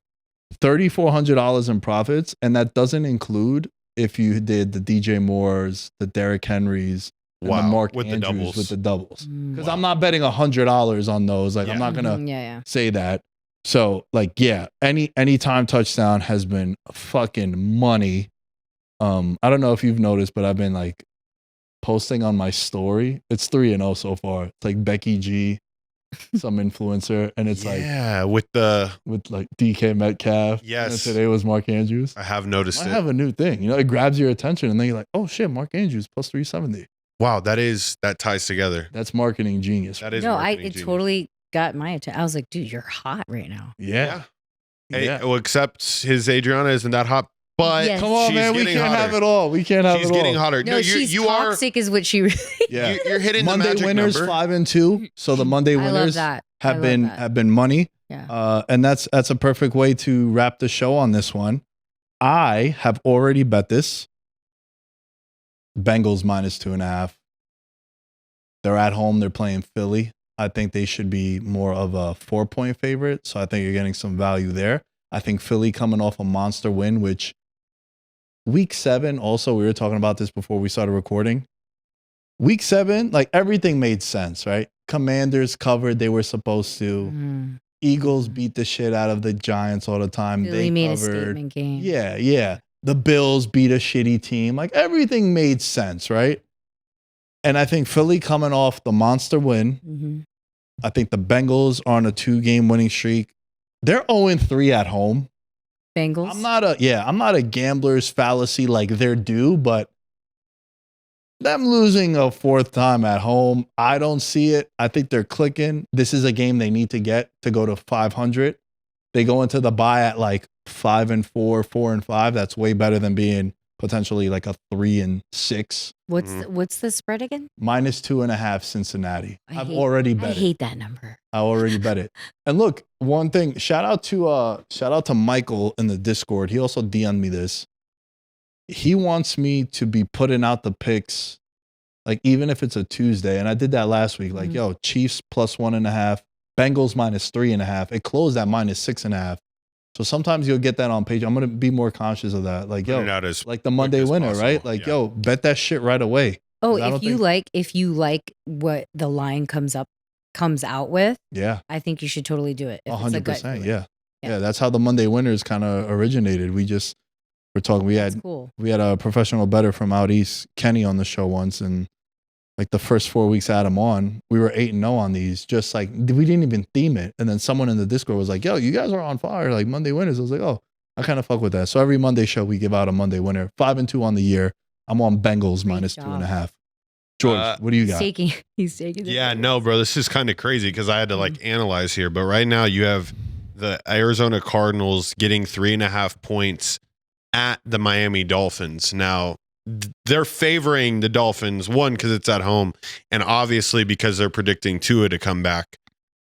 $3,400 in profits, and that doesn't include if you did the DJ Moores, the Derrick Henrys, and the Mark with the Andrews doubles. with the doubles. Mm. Because I'm not betting $100 on those. Like I'm not gonna Yeah. say that. So anytime touchdown has been fucking money. I don't know if you've noticed, but I've been like posting on my story. It's 3-0 so far. It's like Becky G, some influencer, and it's like with like DK Metcalf. Yes. And today was Mark Andrews. I have noticed I it. have a new thing. It grabs your attention, and then you're like, oh shit, Mark Andrews plus 370. Wow, that ties together. That's marketing genius. That is No, marketing it genius. totally got my attention. I was like, dude, you're hot right now. Yeah. Hey, Yeah. well, except his Adriana isn't that hot, but Yes. Come on, she's man. We getting can't hotter. have it all. We can't have She's it all. getting hotter. No, she's you are. toxic is what she really. Yeah. You're hitting the Monday magic winners number. 5 and 2. So the Monday I love winners that. I have love been that. have been money. Yeah. And that's a perfect way to wrap the show on this one. I have already bet this. Bengals minus 2.5. They're at home. They're playing Philly. I think they should be more of a 4-point favorite. So I think you're getting some value there. I think Philly coming off a monster win, which week 7, also, we were talking about this before we started recording. Week 7, like everything made sense, right? Commanders covered. They were supposed to. Mm. Eagles beat the shit out of the Giants all the time. Philly They made a covered. statement game. Yeah. The Bills beat a shitty team. Like everything made sense, right? And I think Philly coming off the monster win. Mhm. I think the Bengals are on a 2-game winning streak. They're 0-3 at home. Bengals. I'm not a gambler's fallacy like they're due, but them losing a 4th time at home, I don't see it. I think they're clicking. This is a game they need to get to go to 500. They go into the bye at like 5-4, 4-5. That's way better than being potentially like a 3-6. What's the spread again? Minus 2.5 Cincinnati. I I've hate- already I bet it. hate that number. I already bet it. And look, one thing, shout out to Michael in the Discord. He also DM'd me this. He wants me to be putting out the picks, like even if it's a Tuesday. And I did that last week. Like, yo, Chiefs plus 1.5, Bengals minus 3.5. It closed at minus 6.5. So sometimes you'll get that on page. I'm gonna be more conscious of that. Like, Put it yo, out as like the Monday as winner, possible. right? Like, Yeah. yo, bet that shit right away. Oh, I don't if you like what the line comes out with, Yeah. I think you should totally do it. If it's a gut 100%. feeling. Yeah. Yeah. Yeah. That's how the Monday winners kind of originated. We're talking, That's cool. we had a professional bettor from out east, Kenny, on the show once, and like the first 4 weeks I had him on, we were 8-0 on these. Just like we didn't even theme it, and then someone in the Discord was like, "Yo, you guys are on fire, like Monday winners." I was like, "Oh, I kind of fuck with that." So every Monday show we give out a Monday winner. 5-2 on the year. I'm on Bengals Great minus job. 2.5. George, what do you got? He's taking. Yeah, no, bro. This is kind of crazy because I had to like analyze here. But right now you have the Arizona Cardinals getting 3.5 points at the Miami Dolphins. Now they're favoring the Dolphins, one, because it's at home, and obviously because they're predicting Tua to come back.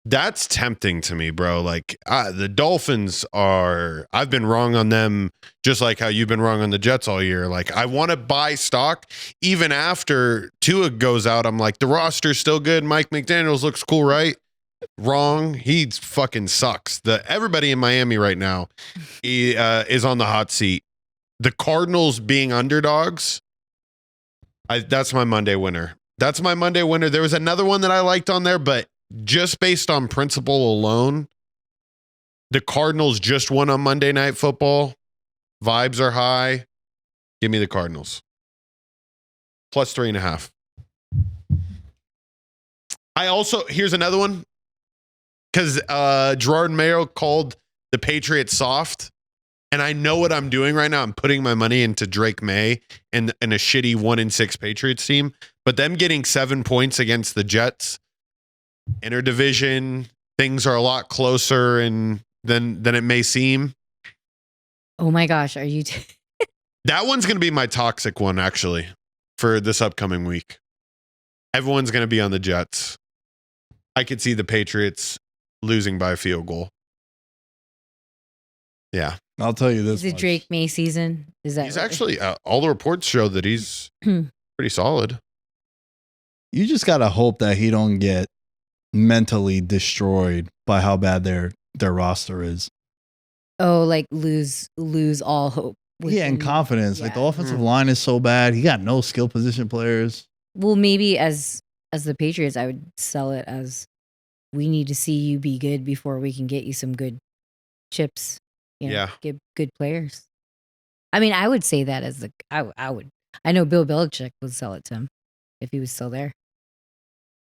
That's tempting to me, bro. Like the Dolphins I've been wrong on them, just like how you've been wrong on the Jets all year. Like I want to buy stock even after Tua goes out. I'm like, the roster's still good. Mike McDaniels looks cool, right? Wrong. He fucking sucks. Everybody in Miami right now is on the hot seat. The Cardinals being underdogs, that's my Monday winner. That's my Monday winner. There was another one that I liked on there, but just based on principle alone, the Cardinals just won on Monday Night Football. Vibes are high. Give me the Cardinals. Plus 3.5. Here's another one. Because Gerard Mayo called the Patriots soft. And I know what I'm doing right now. I'm putting my money into Drake May and a shitty 1-6 Patriots team. But them getting 7 points against the Jets, interdivision, things are a lot closer than it may seem. Oh my gosh, are you? That one's going to be my toxic one, actually, for this upcoming week. Everyone's going to be on the Jets. I could see the Patriots losing by a field goal. Yeah. I'll tell you this. Is it Drake May season? Is that He's actually, all the reports show that he's pretty solid. You just got to hope that he don't get mentally destroyed by how bad their roster is. Oh, like lose all hope. Yeah, and confidence. Like the Yeah. offensive line is so bad. He got no skill position players. Well, maybe as the Patriots, I would sell it as we need to see you be good before we can get you some good chips. You know, Yeah. get good players. I mean, I would say that as I would. I know Bill Belichick would sell it to him if he was still there.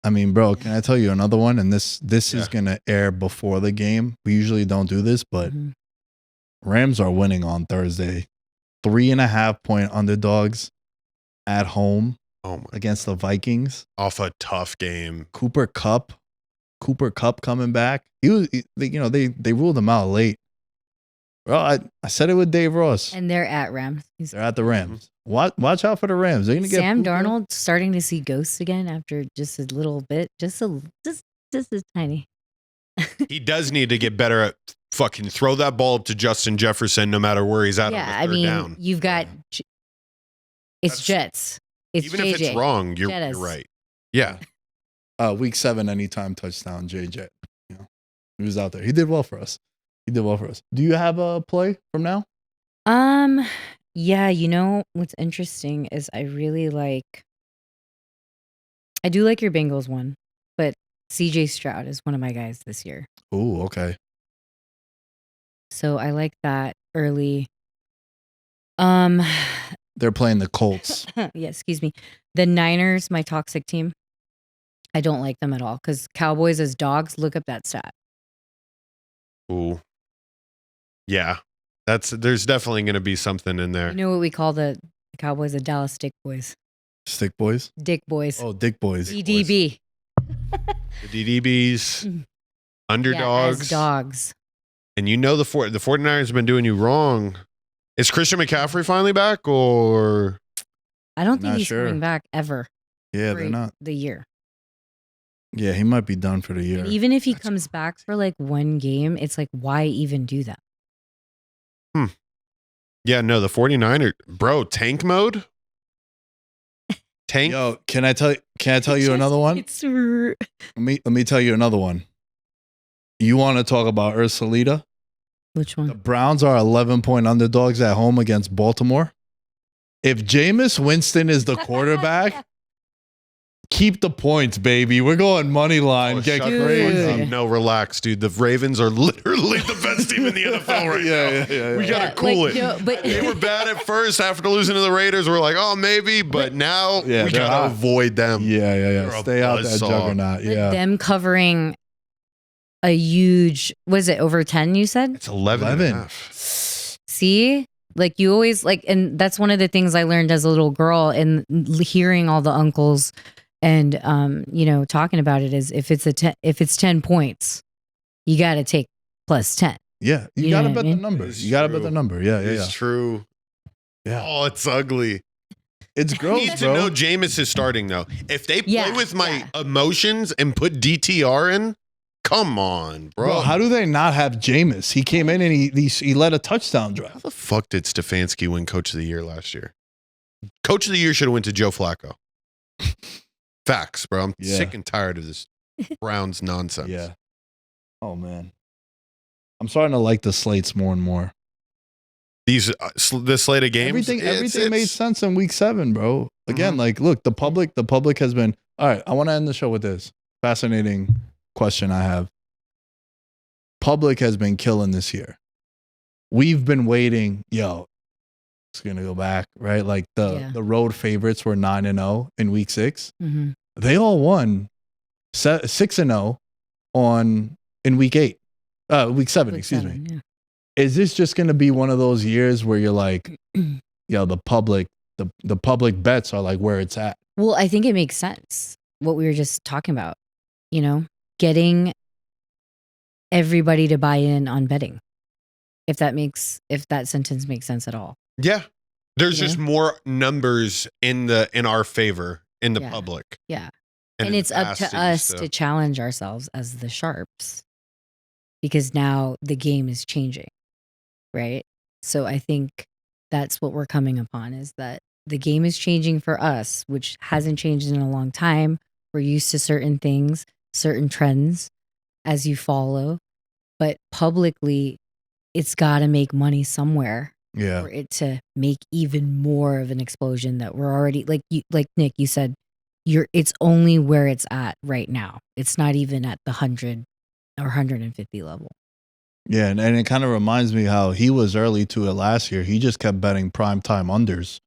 I mean, bro, can I tell you another one? And this Yeah. is going to air before the game. We usually don't do this, but Mhm. Rams are winning on Thursday. 3.5 point underdogs at home Oh my! against the Vikings. Off a tough game. Cooper Kupp coming back. He was, they ruled him out late. Well, I said it with Dave Ross. And they're at Rams. They're at the Rams. Watch out for the Rams. They're gonna get Sam Cooper. Darnold starting to see ghosts again after just a little bit, just a tiny. He does need to get better at fucking throw that ball up to Justin Jefferson no matter where he's at Yeah, on the I third mean, down. you've got it's That's- Jets. It's Even JJ. if it's wrong, you're Jettas. right. Yeah. Week 7 anytime touchdown, JJ. You know, he was out there. He did well for us. Do you have a play from now? Yeah, you know what's interesting is I do like your Bengals one, but CJ Stroud is one of my guys this year. Oh, okay. So I like that early. They're playing the Colts. Yeah, excuse me. The Niners, my toxic team. I don't like them at all because Cowboys as dogs, look up that stat. Ooh. Yeah. There's definitely going to be something in there. You know what we call the Cowboys? The Dallas Dick Boys. Stick boys? Dick Boys. Oh, Dick boys. DDB. The DDBs, underdogs. Yeah, as dogs. And you know the 49ers have been doing you wrong. Is Christian McCaffrey finally back or? I don't think Not he's sure. coming back ever. Yeah, for they're not. the year. Yeah, he might be done for the year. And even if he That's comes back for like one game, it's like, why even do that? Yeah, no, the 49ers, bro, tank mode? Tank? Yo, can I tell you another one? Let me tell you another one. You want to talk about Ursulita? Which The one? Browns are 11-point underdogs at home against Baltimore. If Jameis Winston is the quarterback, keep the points, baby. We're going money line. Oh, Get shut the crazy. fuck up. No, relax, dude. The Ravens are literally the best team in the NFL right now. Yeah. We gotta cool it. No, but They were bad at first after losing to the Raiders. We're like, oh, maybe, but now Yeah, we they're gotta hot. avoid them. Yeah. You're a Stay out that buzzsaw. juggernaut. but Yeah. them covering a huge, was it over 10 you said? It's 11 and a 11. half. See? Like you always like, and that's one of the things I learned as a little girl and hearing all the uncles and, talking about it is if it's 10 points, you got to take plus 10. Yeah. You You got to know what bet I the mean? numbers. It's You got to true. bet the number. Yeah. It's true. Yeah. Oh, it's ugly. It's I gross, need to bro. know Jameis is starting, though. If they play Yeah, with my emotions and put DTR in, come on, Bro, how do they not have Jameis? He came in and he led a touchdown drive. How the fuck did Stefanski win Coach of the Year last year? Coach of the Year should have went to Joe Flacco. Facts, bro. I'm Yeah. sick and tired of this Browns nonsense. Yeah. Oh man. I'm starting to like the slates more and more. These this slate of games, Everything made sense in week 7, bro. Again, like, look, the public has been all right. I want to end the show with this fascinating question I have. Public has been killing this year. We've been waiting. Yo, it's gonna go back, right? Like the road favorites were 9-0 in week 6. Mm-hmm. They all won 6-0 in week 8. Week 7, excuse me. Yeah. is this just going to be one of those years where you're like, the public bets are like where it's at? Well, I think it makes sense what we were just talking about, getting everybody to buy in on betting. If that sentence makes sense at all. Yeah. There's just more numbers in our favor in the public. Yeah. And it's up to us to challenge ourselves as the sharps, because now the game is changing. Right. So I think that's what we're coming upon, is that the game is changing for us, which hasn't changed in a long time. We're used to certain things, certain trends as you follow, but publicly it's got to make money somewhere for it to make even more of an explosion that we're already like Nick, you said, it's only where it's at right now. It's not even at the 100 or 150 level. Yeah, and it kind of reminds me how he was early to it last year. He just kept betting primetime unders.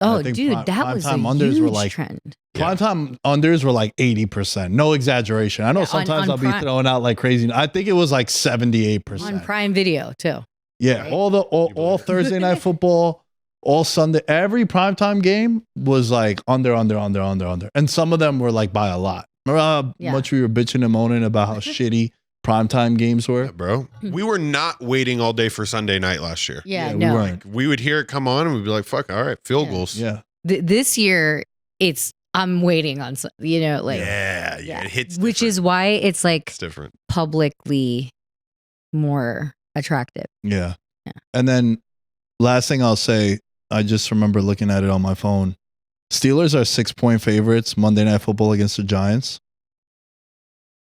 Oh, dude, that was a huge trend. Primetime unders were like 80%. No exaggeration. I know sometimes I'll be throwing out like crazy. I think it was like 78%. On Prime Video, too. Yeah, right? all Thursday night football, all Sunday, every primetime game was like under. And some of them were like by a lot. Remember how much we were bitching and moaning about how shitty primetime games were? Yeah, bro. We were not waiting all day for Sunday night last year. Yeah, we weren't. We would hear it come on and we'd be like, fuck, all right, field goals. Yeah. This year, I'm waiting on, it hits which is why it's like it's different, publicly more attractive. Yeah. And then last thing I'll say, I just remember looking at it on my phone. Steelers are 6-point favorites Monday Night Football against the Giants.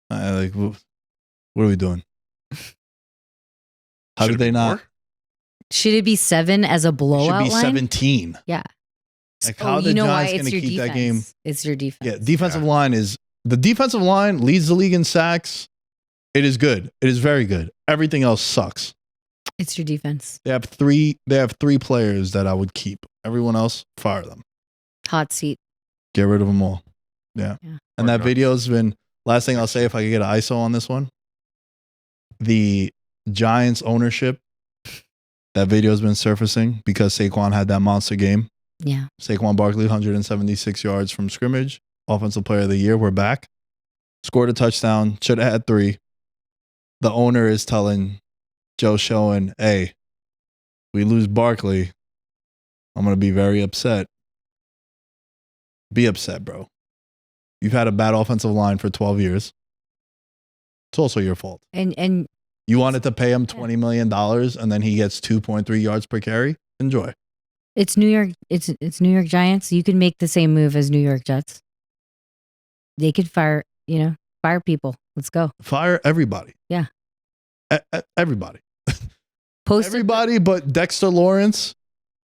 What are we doing? How did they not? Should it be 7 as a blowout? It should be 17. Yeah. Like how the Giants going to keep that game? It's your defense. Yeah, defensive line leads the league in sacks. It is good. It is very good. Everything else sucks. It's your defense. They have three players that I would keep. Everyone else, fire them. Hot seat. Get rid of them all. Yeah. And that video's been, last thing I'll say, if I could get an ISO on this one, the Giants ownership, that video has been surfacing because Saquon had that monster game. Yeah. Saquon Barkley, 176 yards from scrimmage. Offensive player of the year. We're back. Scored a touchdown. Should have had 3. The owner is telling Joe Schoen, hey, we lose Barkley, I'm going to be very upset. Be upset, bro. You've had a bad offensive line for 12 years. It's also your fault. And you wanted to pay him $20 million and then he gets 2.3 yards per carry? Enjoy. It's New York. It's New York Giants. You can make the same move as New York Jets. They could fire people. Let's go. Fire everybody. Yeah. Everybody. Everybody but Dexter Lawrence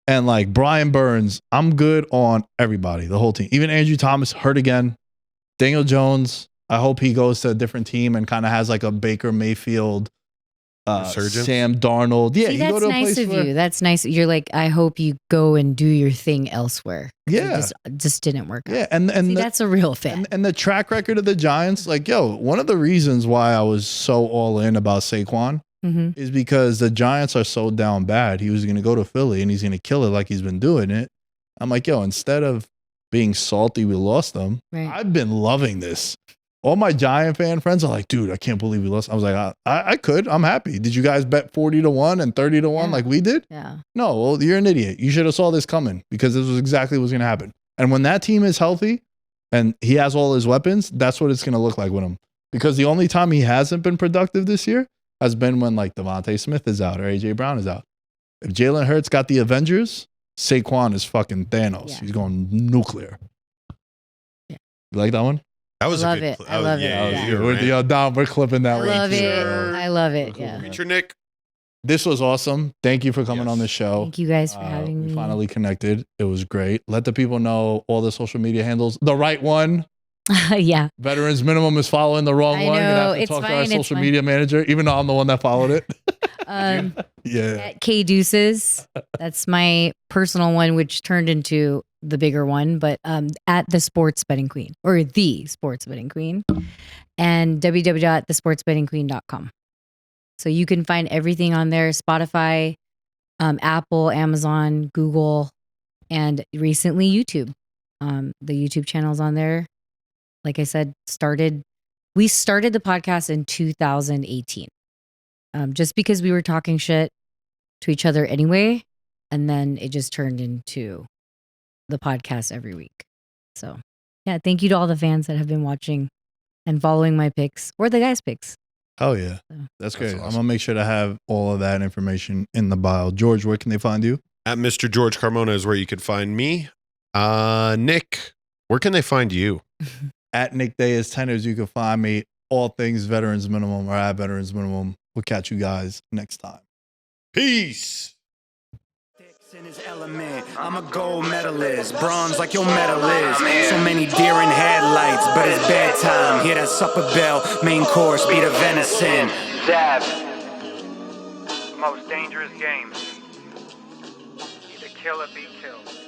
and like Brian Burns. I'm good on everybody, the whole team. Even Andrew Thomas hurt again. Daniel Jones, I hope he goes to a different team and kind of has like a Baker Mayfield, Sam Darnold. Yeah, see, that's nice of you. That's nice. You're like, I hope you go and do your thing elsewhere. Yeah, it just didn't work out. Yeah, and that's a real fan. And the track record of the Giants, like, one of the reasons why I was so all in about Saquon is because the Giants are so down bad. He was going to go to Philly and he's going to kill it like he's been doing it. I'm like, instead of being salty we lost them, I've been loving this. All my Giant fan friends are like, dude, I can't believe we lost. I was like, I could. I'm happy. Did you guys bet 40-1 and 30-1 like we did? Yeah. No, well, you're an idiot. You should have saw this coming because this was exactly what's going to happen. And when that team is healthy and he has all his weapons, that's what it's going to look like with him. Because the only time he hasn't been productive this year has been when like Devontae Smith is out or AJ Brown is out. If Jalen Hurts got the Avengers, Saquon is fucking Thanos. Yeah. He's going nuclear. Yeah. You like that one? That was I love a good it. I love it. Yeah. We're clipping that one. I love it. Cool. Yeah. Future Nick. This was awesome. Thank you for coming on the show. Thank you guys for having me. We finally connected. It was great. Let the people know all the social media handles. The right one. Yeah. Veterans Minimum is following the wrong one. You're gonna have to talk to our social media manager, even though I'm the one that followed it. Yeah. At K Deuces. That's my personal one, which turned into the bigger one, but at the Sports Betting Queen or the Sports Betting Queen and www.thesportsbettingqueen.com. So you can find everything on there: Spotify, Apple, Amazon, Google, and recently YouTube. The YouTube channel's on there. Like I said, we started the podcast in 2018, just because we were talking shit to each other anyway, and then it just turned into the podcast every week. So yeah, thank you to all the fans that have been watching and following my picks or the guys' picks. Oh yeah, that's great. Awesome. I'm gonna make sure to have all of that information in the bio. George, where can they find you? At Mr. George Carmona is where you can find me. Nick, where can they find you? At Nick Dais Tenors, you can find me. All things Veterans Minimum or at Veterans Minimum. We'll catch you guys next time. Peace. In his element, I'm a gold medalist, bronze like your medal is. So many deer in headlights, but it's bedtime. Hear that supper bell, main course be the venison. Dab. Most dangerous game. Either kill or be killed.